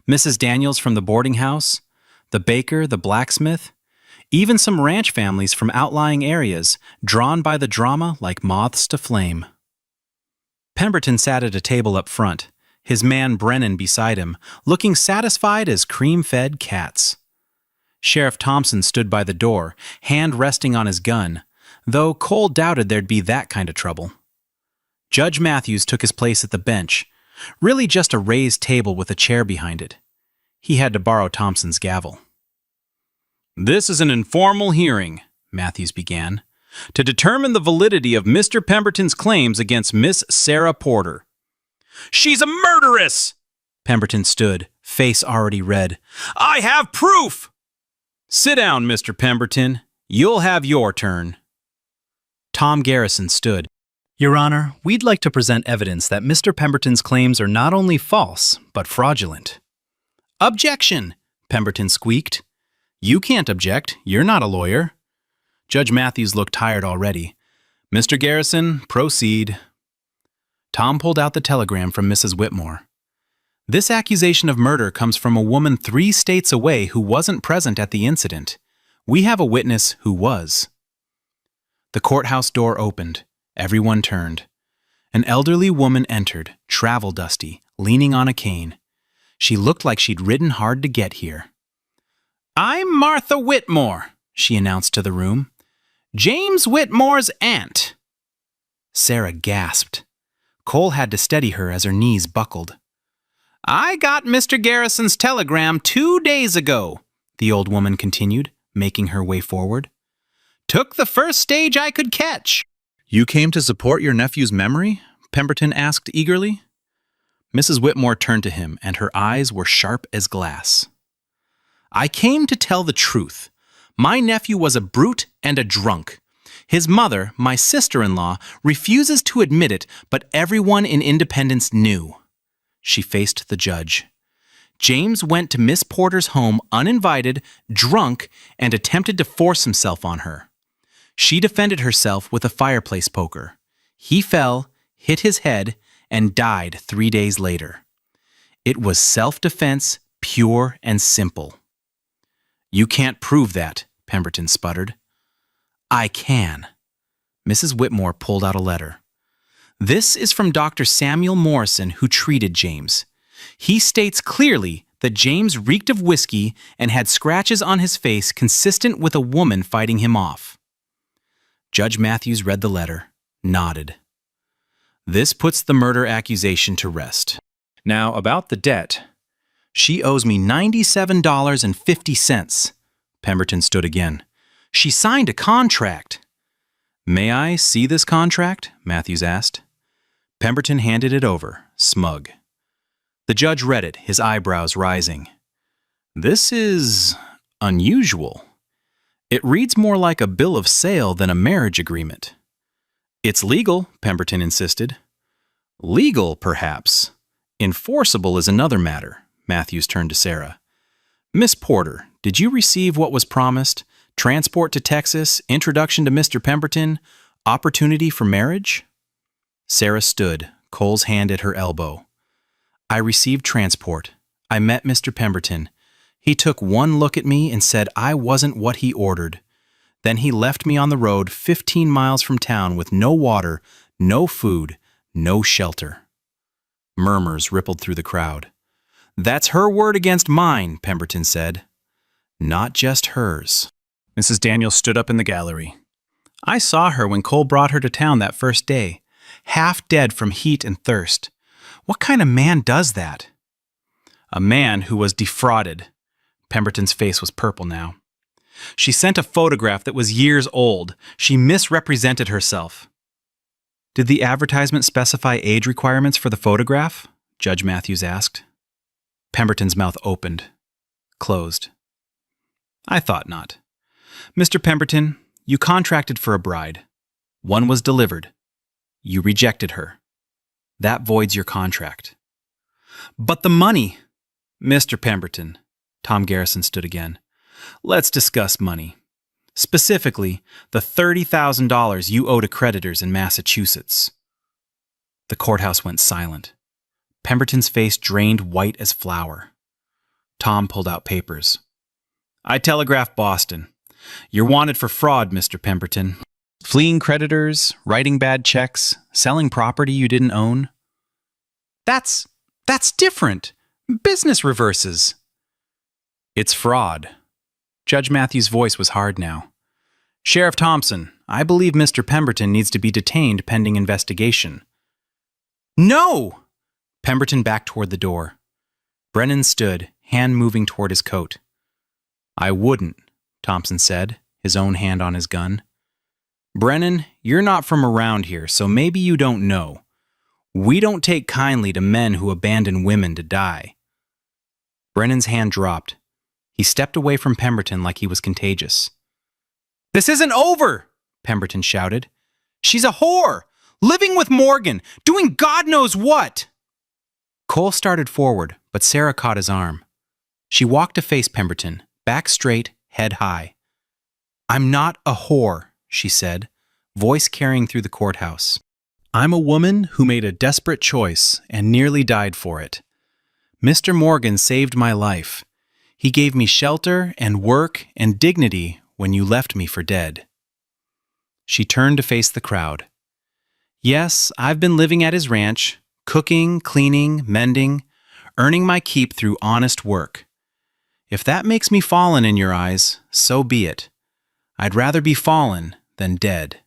[SPEAKER 1] Mrs. Daniels from the boarding house, the baker, the blacksmith, even some ranch families from outlying areas, drawn by the drama like moths to flame. Pemberton sat at a table up front, his man Brennan beside him, looking satisfied as cream-fed cats. Sheriff Thompson stood by the door, hand resting on his gun, though Cole doubted there'd be that kind of trouble. Judge Matthews took his place at the bench, really just a raised table with a chair behind it. He had to borrow Thompson's gavel. This is an informal hearing, Matthews began, to determine the validity of Mr. Pemberton's claims against Miss Sarah Porter. She's a murderess! Pemberton stood, face already red. I have proof! Sit down, Mr. Pemberton. You'll have your turn. Tom Garrison stood. Your Honor, we'd like to present evidence that Mr. Pemberton's claims are not only false, but fraudulent. Objection! Pemberton squeaked. You can't object. You're not a lawyer. Judge Matthews looked tired already. Mr. Garrison, proceed. Tom pulled out the telegram from Mrs. Whitmore. This accusation of murder comes from a woman 3 states away who wasn't present at the incident. We have a witness who was. The courthouse door opened. Everyone turned. An elderly woman entered, travel-dusty, leaning on a cane. She looked like she'd ridden hard to get here. I'm Martha Whitmore, she announced to the room. James Whitmore's aunt. Sarah gasped. Cole had to steady her as her knees buckled. I got Mr. Garrison's telegram 2 days ago, the old woman continued, making her way forward. Took the first stage I could catch. You came to support your nephew's memory? Pemberton asked eagerly. Mrs. Whitmore turned to him, and her eyes were sharp as glass. I came to tell the truth. My nephew was a brute and a drunk. His mother, my sister-in-law, refuses to admit it, but everyone in Independence knew. She faced the judge. James went to Miss Porter's home uninvited, drunk, and attempted to force himself on her. She defended herself with a fireplace poker. He fell, hit his head, and died 3 days later. It was self-defense, pure and simple. You can't prove that, Pemberton sputtered. I can. Mrs. Whitmore pulled out a letter. This is from Dr. Samuel Morrison, who treated James. He states clearly that James reeked of whiskey and had scratches on his face consistent with a woman fighting him off. Judge Matthews read the letter, nodded. This puts the murder accusation to rest. Now, about the debt. She owes me $97.50. Pemberton stood again. She signed a contract. May I see this contract? Matthews asked. Pemberton handed it over, smug. The judge read it, his eyebrows rising. This is unusual. It reads more like a bill of sale than a marriage agreement. It's legal, Pemberton insisted. Legal, perhaps. Enforceable is another matter. Matthews turned to Sarah. Miss Porter, did you receive what was promised? Transport to Texas, introduction to Mr. Pemberton, opportunity for marriage? Sarah stood, Cole's hand at her elbow. I received transport. I met Mr. Pemberton. He took one look at me and said I wasn't what he ordered. Then he left me on the road 15 miles from town with no water, no food, no shelter. Murmurs rippled through the crowd. That's her word against mine, Pemberton said. Not just hers. Mrs. Daniels stood up in the gallery. I saw her when Cole brought her to town that first day, half dead from heat and thirst. What kind of man does that? A man who was defrauded. Pemberton's face was purple now. She sent a photograph that was years old. She misrepresented herself. Did the advertisement specify age requirements for the photograph? Judge Matthews asked. Pemberton's mouth opened, closed. I thought not. Mr. Pemberton, you contracted for a bride. One was delivered. You rejected her. That voids your contract. But the money! Mr. Pemberton, Tom Garrison stood again. Let's discuss money. Specifically, the $30,000 you owe to creditors in Massachusetts. The courthouse went silent. Pemberton's face drained white as flour. Tom pulled out papers. I telegraphed Boston. You're wanted for fraud, Mr. Pemberton. Fleeing creditors, writing bad checks, selling property you didn't own. That's different. Business reverses. It's fraud. Judge Matthews' voice was hard now. Sheriff Thompson, I believe Mr. Pemberton needs to be detained pending investigation. No! Pemberton backed toward the door. Brennan stood, hand moving toward his coat. I wouldn't, Thompson said, his own hand on his gun. Brennan, you're not from around here, so maybe you don't know. We don't take kindly to men who abandon women to die. Brennan's hand dropped. He stepped away from Pemberton like he was contagious. This isn't over, Pemberton shouted. She's a whore, living with Morgan, doing God knows what. Cole started forward, but Sarah caught his arm. She walked to face Pemberton, back straight, head high. I'm not a whore, she said, voice carrying through the courthouse. I'm a woman who made a desperate choice and nearly died for it. Mr. Morgan saved my life. He gave me shelter and work and dignity when you left me for dead. She turned to face the crowd. Yes, I've been living at his ranch, cooking, cleaning, mending, earning my keep through honest work. If that makes me fallen in your eyes, so be it. I'd rather be fallen than dead.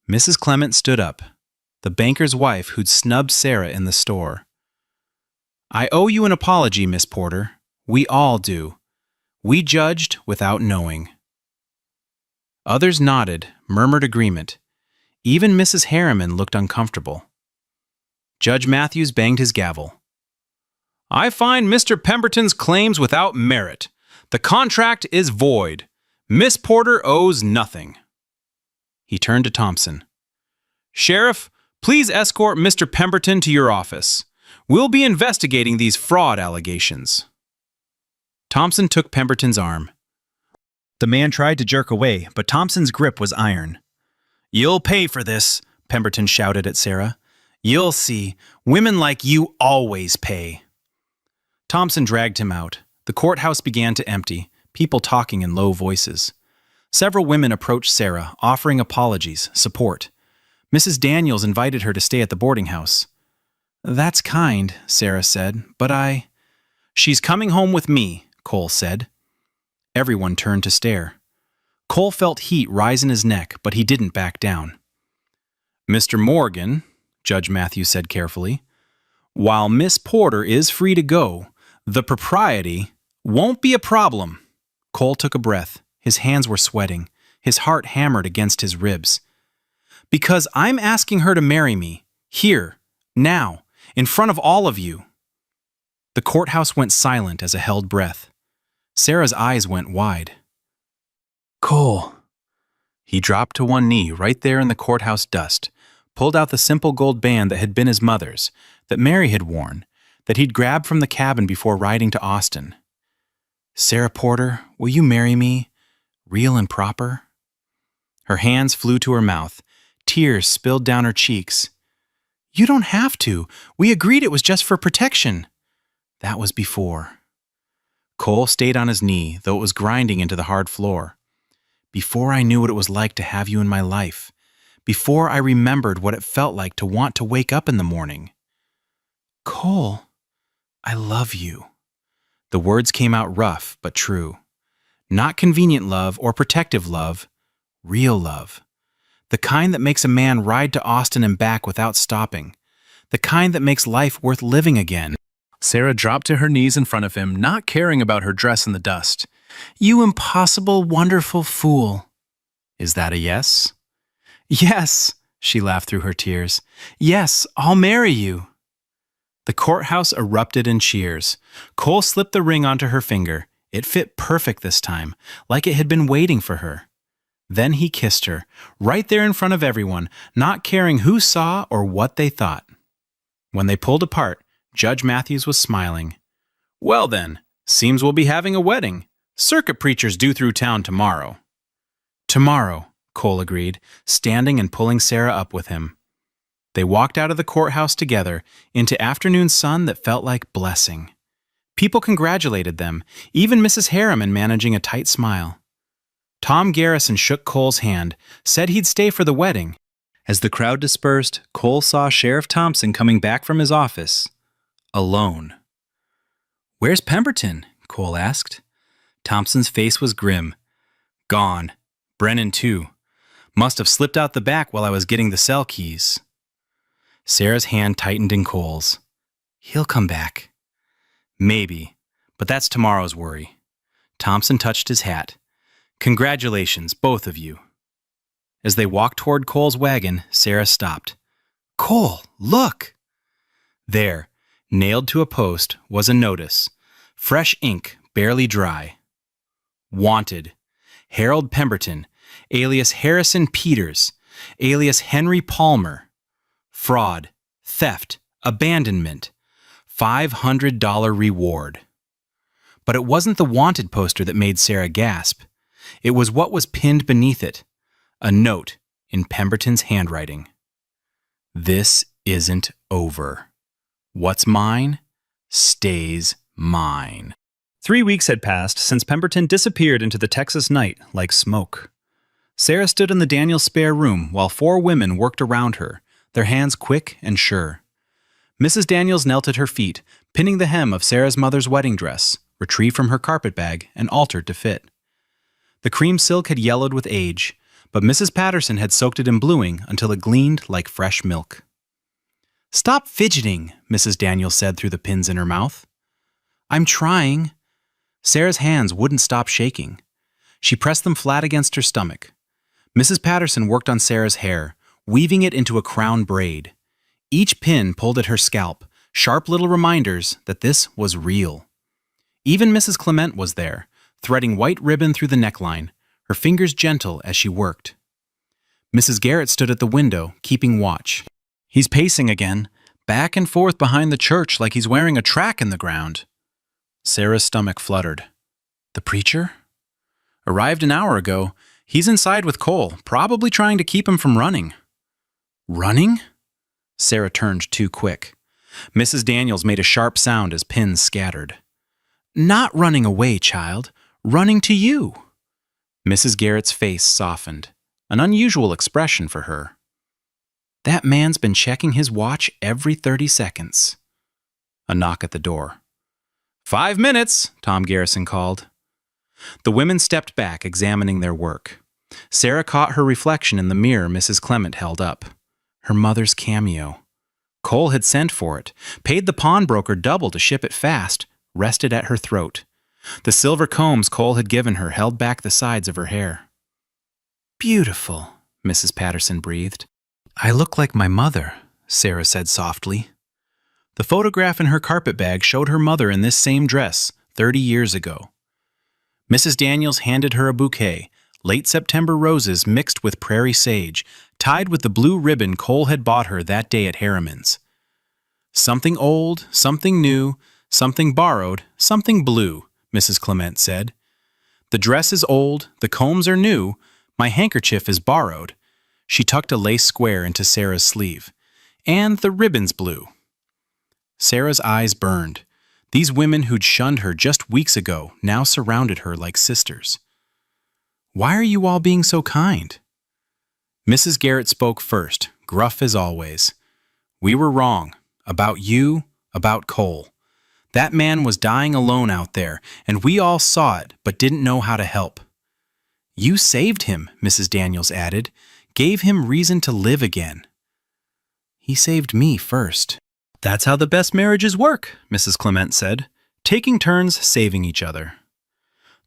[SPEAKER 1] Mrs. Clement stood up, the banker's wife who'd snubbed Sarah in the store. I owe you an apology, Miss Porter. We all do. We judged without knowing. Others nodded, murmured agreement. Even Mrs. Harriman looked uncomfortable. Judge Matthews banged his gavel. I find Mr. Pemberton's claims without merit. The contract is void. Miss Porter owes nothing. He turned to Thompson. Sheriff, please escort Mr. Pemberton to your office. We'll be investigating these fraud allegations. Thompson took Pemberton's arm. The man tried to jerk away, but Thompson's grip was iron. "You'll pay for this," Pemberton shouted at Sarah. "You'll see. Women like you always pay." Thompson dragged him out. The courthouse began to empty, people talking in low voices. Several women approached Sarah, offering apologies, support. Mrs. Daniels invited her to stay at the boarding house. "That's kind," Sarah said, "but She's coming home with me," Cole said. Everyone turned to stare. Cole felt heat rise in his neck, but he didn't back down. "Mr. Morgan," Judge Matthews said carefully, "while Miss Porter is free to go, the propriety won't be a problem." Cole took a breath. His hands were sweating. His heart hammered against his ribs. "Because I'm asking her to marry me, here, now, in front of all of you." The courthouse went silent as a held breath. Sarah's eyes went wide. "Cole." He dropped to one knee right there in the courthouse dust, pulled out the simple gold band that had been his mother's, that Mary had worn, that he'd grabbed from the cabin before riding to Austin. "Sarah Porter, will you marry me, real and proper?" Her hands flew to her mouth. Tears spilled down her cheeks. "You don't have to. We agreed it was just for protection." That was before. Cole stayed on his knee, though it was grinding into the hard floor. "Before I knew what it was like to have you in my life. Before I remembered what it felt like to want to wake up in the morning." "Cole, I love you." The words came out rough but true. Not convenient love or protective love, real love. The kind that makes a man ride to Austin and back without stopping. The kind that makes life worth living again. Sarah dropped to her knees in front of him, not caring about her dress in the dust. "You impossible, wonderful fool." "Is that a yes?" "Yes," she laughed through her tears. "Yes, I'll marry you." The courthouse erupted in cheers. Cole slipped the ring onto her finger. It fit perfect this time, like it had been waiting for her. Then he kissed her, right there in front of everyone, not caring who saw or what they thought. When they pulled apart, Judge Matthews was smiling. "Well then, seems we'll be having a wedding. Circuit preacher's due through town tomorrow." "Tomorrow," Cole agreed, standing and pulling Sarah up with him. They walked out of the courthouse together into afternoon sun that felt like blessing. People congratulated them, even Mrs. Harriman managing a tight smile. Tom Garrison shook Cole's hand, said he'd stay for the wedding. As the crowd dispersed, Cole saw Sheriff Thompson coming back from his office. Alone. "Where's Pemberton?" Cole asked. Thompson's face was grim. "Gone. Brennan, too. Must have slipped out the back while I was getting the cell keys." Sarah's hand tightened in Cole's. "He'll come back." "Maybe, but that's tomorrow's worry." Thompson touched his hat. "Congratulations, both of you." As they walked toward Cole's wagon, Sarah stopped. "Cole, look!" There, nailed to a post, was a notice. Fresh ink, barely dry. "Wanted. Harold Pemberton, alias Harrison Peters, alias Henry Palmer. Fraud, theft, abandonment. $500 reward." But it wasn't the wanted poster that made Sarah gasp. It was what was pinned beneath it. A note in Pemberton's handwriting. "This isn't over. What's mine stays mine." 3 weeks had passed since Pemberton disappeared into the Texas night like smoke. Sarah stood in the Daniels' spare room while 4 women worked around her, their hands quick and sure. Mrs. Daniels knelt at her feet, pinning the hem of Sarah's mother's wedding dress, retrieved from her carpet bag and altered to fit. The cream silk had yellowed with age, but Mrs. Patterson had soaked it in bluing until it gleamed like fresh milk. "Stop fidgeting," Mrs. Daniels said through the pins in her mouth. "I'm trying." Sarah's hands wouldn't stop shaking. She pressed them flat against her stomach. Mrs. Patterson worked on Sarah's hair, weaving it into a crown braid. Each pin pulled at her scalp, sharp little reminders that this was real. Even Mrs. Clement was there, threading white ribbon through the neckline, her fingers gentle as she worked. Mrs. Garrett stood at the window, keeping watch. "He's pacing again, back and forth behind the church like he's wearing a track in the ground." Sarah's stomach fluttered. "The preacher?" "Arrived an hour ago. He's inside with Cole, probably trying to keep him from running. Running? Sarah turned too quick. Mrs. Daniels made a sharp sound as pins scattered. Not running away, child. Running to you. Mrs. Garrett's face softened, an unusual expression for her. That man's been checking his watch every 30 seconds. A knock at the door. 5 minutes, Tom Garrison called. The women stepped back, examining their work. Sarah caught her reflection in the mirror Mrs. Clement held up. Her mother's cameo. Cole had sent for it, paid the pawnbroker double to ship it fast, rested at her throat. The silver combs Cole had given her held back the sides of her hair. Beautiful, Mrs. Patterson breathed. I look like my mother, Sarah said softly. The photograph in her carpet bag showed her mother in this same dress 30 years ago. Mrs. Daniels handed her a bouquet, late September roses mixed with prairie sage, tied with the blue ribbon Cole had bought her that day at Harriman's. Something old, something new, something borrowed, something blue, Mrs. Clement said. The dress is old, the combs are new, my handkerchief is borrowed. She tucked a lace square into Sarah's sleeve. And the ribbon's blue. Sarah's eyes burned. These women who'd shunned her just weeks ago now surrounded her like sisters. Why are you all being so kind? Mrs. Garrett spoke first, gruff as always. We were wrong. About you, about Cole. That man was dying alone out there, and we all saw it, but didn't know how to help. You saved him, Mrs. Daniels added, gave him reason to live again. He saved me first. That's how the best marriages work, Mrs. Clement said, taking turns saving each other.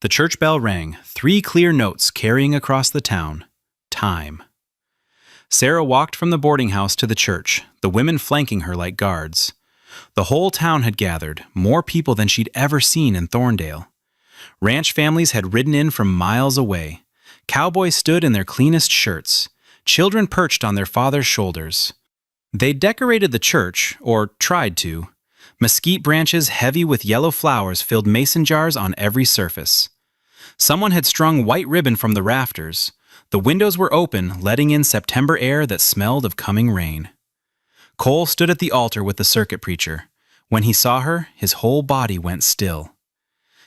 [SPEAKER 1] The church bell rang, 3 clear notes carrying across the town. Time. Sarah walked from the boarding house to the church, the women flanking her like guards. The whole town had gathered, more people than she'd ever seen in Thorndale. Ranch families had ridden in from miles away. Cowboys stood in their cleanest shirts. Children perched on their fathers' shoulders. They decorated the church, or tried to. Mesquite branches heavy with yellow flowers filled mason jars on every surface. Someone had strung white ribbon from the rafters. The windows were open, letting in September air that smelled of coming rain. Cole stood at the altar with the circuit preacher. When he saw her, his whole body went still.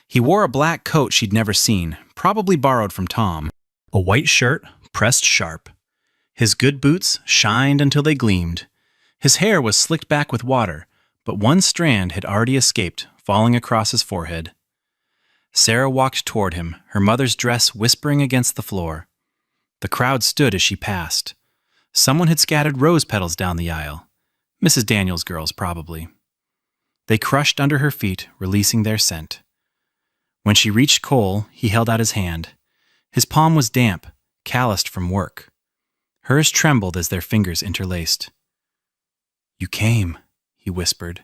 [SPEAKER 1] He wore a black coat she'd never seen, probably borrowed from Tom. A white shirt, pressed sharp. His good boots shined until they gleamed. His hair was slicked back with water, but one strand had already escaped, falling across his forehead. Sarah walked toward him, her mother's dress whispering against the floor. The crowd stood as she passed. Someone had scattered rose petals down the aisle. Mrs. Daniels' girls, probably. They crushed under her feet, releasing their scent. When she reached Cole, he held out his hand. His palm was damp, calloused from work. Hers trembled as their fingers interlaced. You came, he whispered.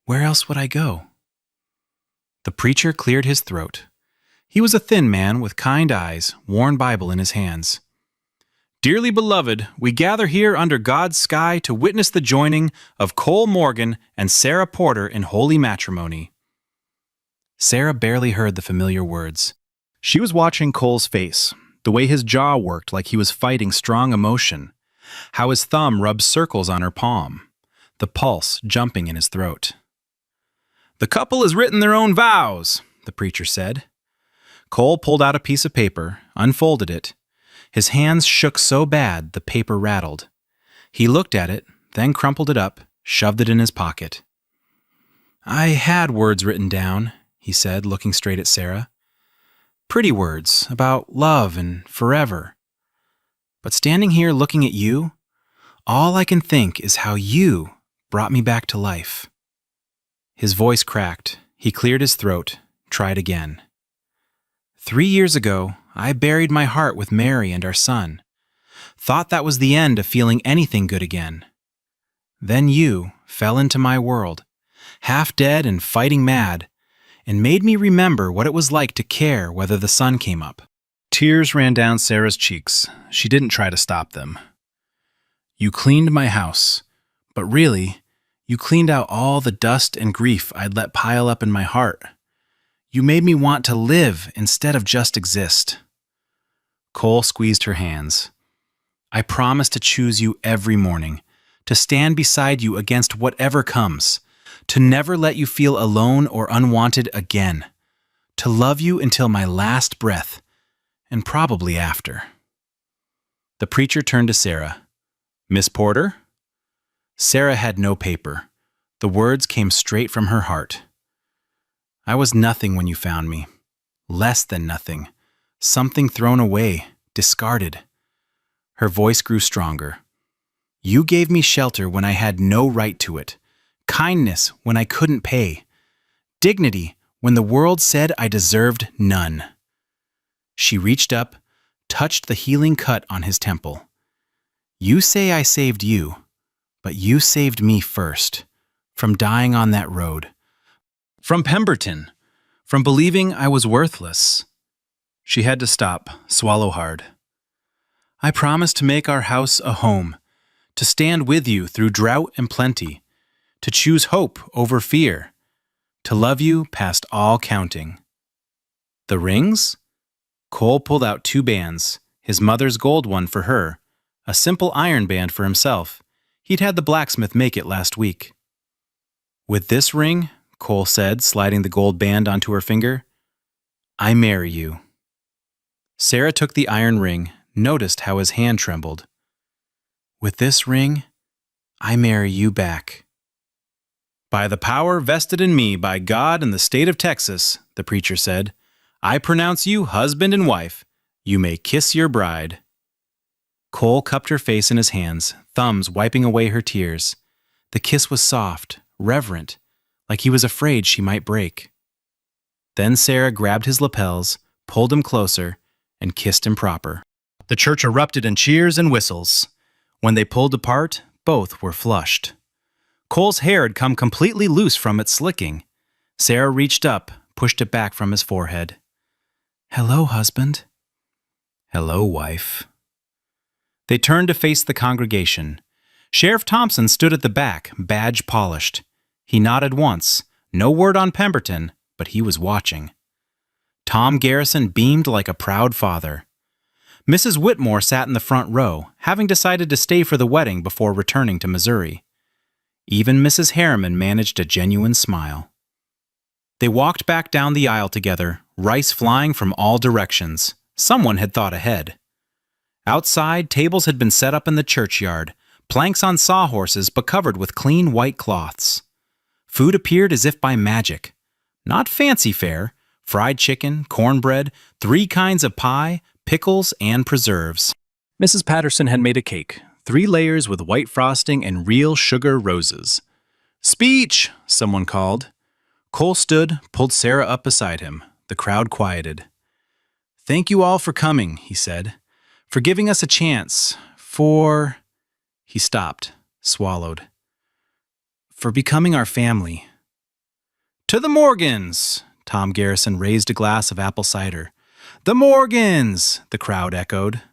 [SPEAKER 1] Where else would I go? The preacher cleared his throat. He was a thin man with kind eyes, worn Bible in his hands. Dearly beloved, we gather here under God's sky to witness the joining of Cole Morgan and Sarah Porter in holy matrimony. Sarah barely heard the familiar words. She was watching Cole's face, the way his jaw worked like he was fighting strong emotion, how his thumb rubbed circles on her palm, the pulse jumping in his throat. The couple has written their own vows, the preacher said. Cole pulled out a piece of paper, unfolded it. His hands shook so bad the paper rattled. He looked at it, then crumpled it up, shoved it in his pocket. I had words written down, he said, looking straight at Sarah. Pretty words about love and forever. But standing here looking at you, all I can think is how you brought me back to life. His voice cracked. He cleared his throat, tried again. 3 years ago, I buried my heart with Mary and our son. Thought that was the end of feeling anything good again. Then you fell into my world, half dead and fighting mad, and made me remember what it was like to care whether the sun came up. Tears ran down Sarah's cheeks. She didn't try to stop them. You cleaned my house, but really, you cleaned out all the dust and grief I'd let pile up in my heart. You made me want to live instead of just exist. Cole squeezed her hands. I promise to choose you every morning, to stand beside you against whatever comes, to never let you feel alone or unwanted again, to love you until my last breath, and probably after. The preacher turned to Sarah. Miss Porter? Sarah had no paper. The words came straight from her heart. I was nothing when you found me. Less than nothing. Something thrown away, discarded. Her voice grew stronger. You gave me shelter when I had no right to it. Kindness when I couldn't pay. Dignity when the world said I deserved none. She reached up, touched the healing cut on his temple. You say I saved you, but you saved me first, from dying on that road, from Pemberton, from believing I was worthless. She had to stop, swallow hard. I promise to make our house a home, to stand with you through drought and plenty, to choose hope over fear, to love you past all counting. The rings? Cole pulled out 2 bands, his mother's gold one for her, a simple iron band for himself. He'd had the blacksmith make it last week. With this ring, Cole said, sliding the gold band onto her finger, I marry you. Sarah took the iron ring, noticed how his hand trembled. With this ring, I marry you back. By the power vested in me by God and the state of Texas, the preacher said, I pronounce you husband and wife. You may kiss your bride. Cole cupped her face in his hands, thumbs wiping away her tears. The kiss was soft, reverent, like he was afraid she might break. Then Sarah grabbed his lapels, pulled him closer, and kissed him proper. The church erupted in cheers and whistles. When they pulled apart, both were flushed. Cole's hair had come completely loose from its slicking. Sarah reached up, pushed it back from his forehead. Hello, husband. Hello, wife. They turned to face the congregation. Sheriff Thompson stood at the back, badge polished. He nodded once, no word on Pemberton, but he was watching. Tom Garrison beamed like a proud father. Mrs. Whitmore sat in the front row, having decided to stay for the wedding before returning to Missouri. Even Mrs. Harriman managed a genuine smile. They walked back down the aisle together, rice flying from all directions. Someone had thought ahead. Outside, tables had been set up in the churchyard, planks on sawhorses but covered with clean white cloths. Food appeared as if by magic. Not fancy fare, fried chicken, cornbread, 3 kinds of pie, pickles, and preserves. Mrs. Patterson had made a cake, 3 layers with white frosting and real sugar roses. Speech, someone called. Cole stood, pulled Sarah up beside him. The crowd quieted. Thank you all for coming, he said. For giving us a chance. For... He stopped, swallowed. For becoming our family. To the Morgans! Tom Garrison raised a glass of apple cider. The Morgans! The crowd echoed.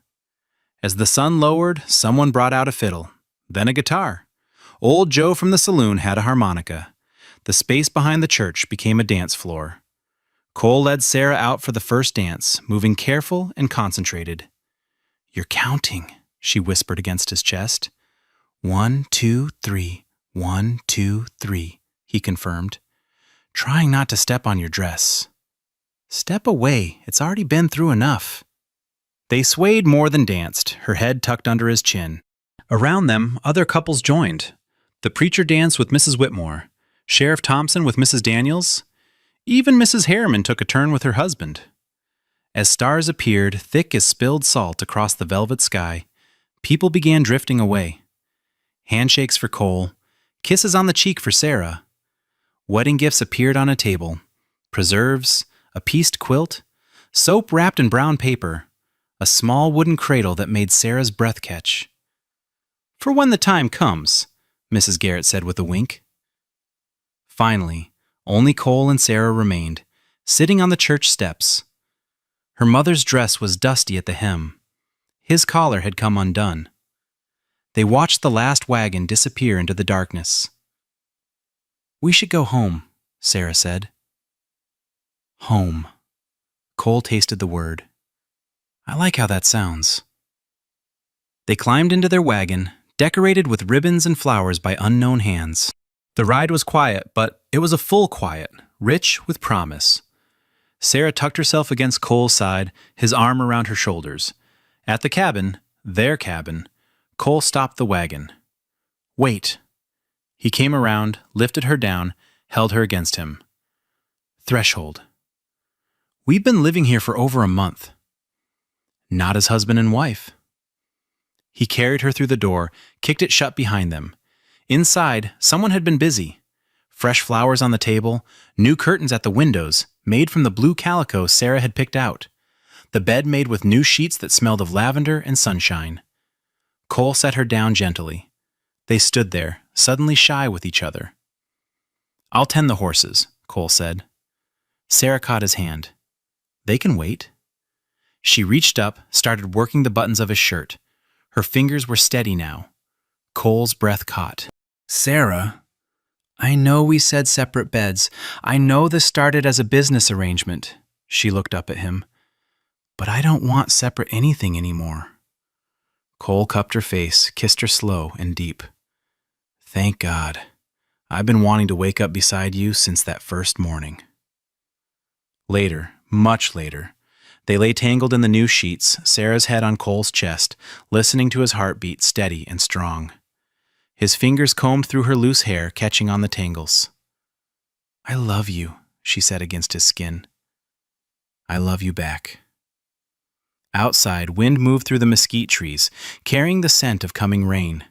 [SPEAKER 1] As the sun lowered, someone brought out a fiddle, then a guitar. Old Joe from the saloon had a harmonica. The space behind the church became a dance floor. Cole led Sarah out for the first dance, moving careful and concentrated. You're counting, she whispered against his chest. 1, 2, 3, 1, 2, 3, he confirmed. Trying not to step on your dress. Step away, it's already been through enough. They swayed more than danced, her head tucked under his chin. Around them, other couples joined. The preacher danced with Mrs. Whitmore, Sheriff Thompson with Mrs. Daniels. Even Mrs. Harriman took a turn with her husband. As stars appeared, thick as spilled salt across the velvet sky, people began drifting away. Handshakes for Cole, kisses on the cheek for Sarah. Wedding gifts appeared on a table. Preserves, a pieced quilt, soap wrapped in brown paper, a small wooden cradle that made Sarah's breath catch. For when the time comes, Mrs. Garrett said with a wink. Finally, only Cole and Sarah remained, sitting on the church steps. Her mother's dress was dusty at the hem. His collar had come undone. They watched the last wagon disappear into the darkness. We should go home, Sarah said. Home. Cole tasted the word. I like how that sounds. They climbed into their wagon, decorated with ribbons and flowers by unknown hands. The ride was quiet, but it was a full quiet, rich with promise. Sarah tucked herself against Cole's side, his arm around her shoulders. At the cabin, their cabin, Cole stopped the wagon. Wait. He came around, lifted her down, held her against him. Threshold. We've been living here for over a month. Not as husband and wife. He carried her through the door, kicked it shut behind them. Inside, someone had been busy. Fresh flowers on the table, new curtains at the windows, made from the blue calico Sarah had picked out. The bed made with new sheets that smelled of lavender and sunshine. Cole set her down gently. They stood there, suddenly shy with each other. I'll tend the horses, Cole said. Sarah caught his hand. They can wait. She reached up, started working the buttons of his shirt. Her fingers were steady now. Cole's breath caught. Sarah, I know we said separate beds. I know this started as a business arrangement. She looked up at him. But I don't want separate anything anymore. Cole cupped her face, kissed her slow and deep. Thank God. I've been wanting to wake up beside you since that first morning. Later, much later, they lay tangled in the new sheets, Sarah's head on Cole's chest, listening to his heartbeat steady and strong. His fingers combed through her loose hair, catching on the tangles. I love you, she said against his skin. I love you back. Outside, wind moved through the mesquite trees, carrying the scent of coming rain.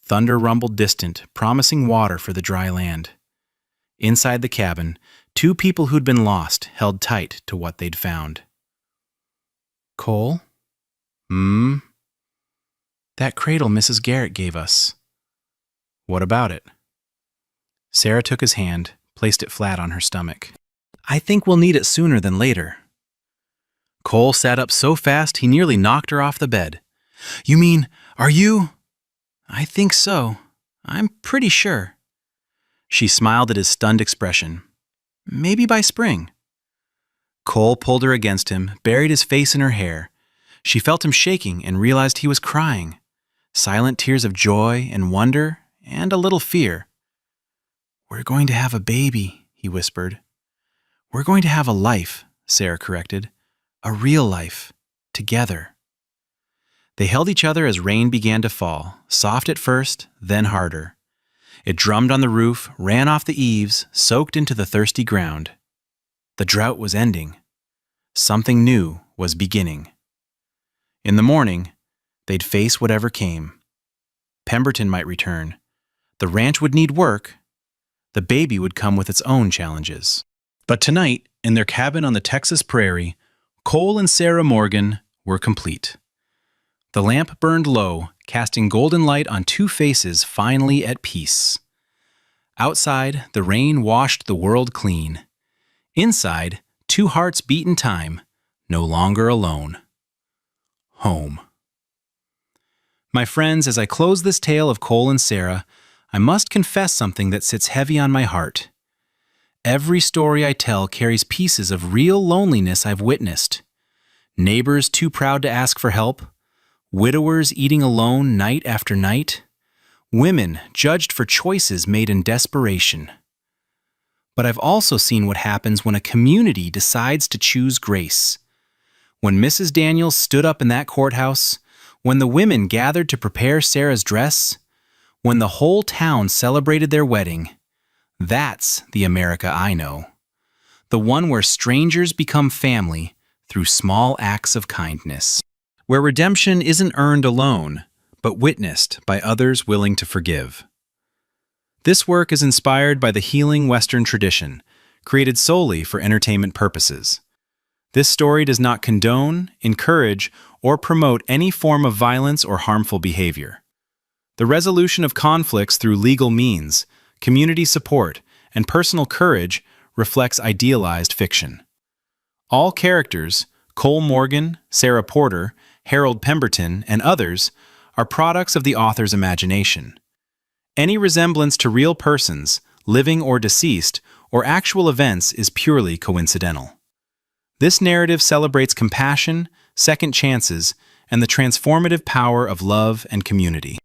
[SPEAKER 1] Thunder rumbled distant, promising water for the dry land. Inside the cabin, two people who'd been lost held tight to what they'd found. Cole? That cradle Mrs. Garrett gave us. What about it? Sarah took his hand, placed it flat on her stomach. I think we'll need it sooner than later. Cole sat up so fast he nearly knocked her off the bed. You mean, are you? I think so. I'm pretty sure. She smiled at his stunned expression. Maybe by spring. Cole pulled her against him, buried his face in her hair. She felt him shaking and realized he was crying. Silent tears of joy and wonder and a little fear. We're going to have a baby, he whispered. We're going to have a life, Sarah corrected. A real life. Together. They held each other as rain began to fall, soft at first, then harder. It drummed on the roof, ran off the eaves, soaked into the thirsty ground. The drought was ending. Something new was beginning. In the morning, they'd face whatever came. Pemberton might return. The ranch would need work. The baby would come with its own challenges. But tonight, in their cabin on the Texas prairie, Cole and Sarah Morgan were complete. The lamp burned low, casting golden light on two faces finally at peace. Outside, the rain washed the world clean. Inside, two hearts beat in time, no longer alone. Home. My friends, as I close this tale of Cole and Sarah, I must confess something that sits heavy on my heart. Every story I tell carries pieces of real loneliness I've witnessed. Neighbors too proud to ask for help, widowers eating alone night after night, women judged for choices made in desperation. But I've also seen what happens when a community decides to choose grace. When Mrs. Daniels stood up in that courthouse, when the women gathered to prepare Sarah's dress, when the whole town celebrated their wedding, that's the America I know. The one where strangers become family through small acts of kindness. Where redemption isn't earned alone, but witnessed by others willing to forgive. This work is inspired by the healing Western tradition, created solely for entertainment purposes. This story does not condone, encourage, or promote any form of violence or harmful behavior. The resolution of conflicts through legal means, community support, and personal courage reflects idealized fiction. All characters, Cole Morgan, Sarah Porter, Harold Pemberton, and others, are products of the author's imagination. Any resemblance to real persons, living or deceased, or actual events is purely coincidental. This narrative celebrates compassion, second chances, and the transformative power of love and community.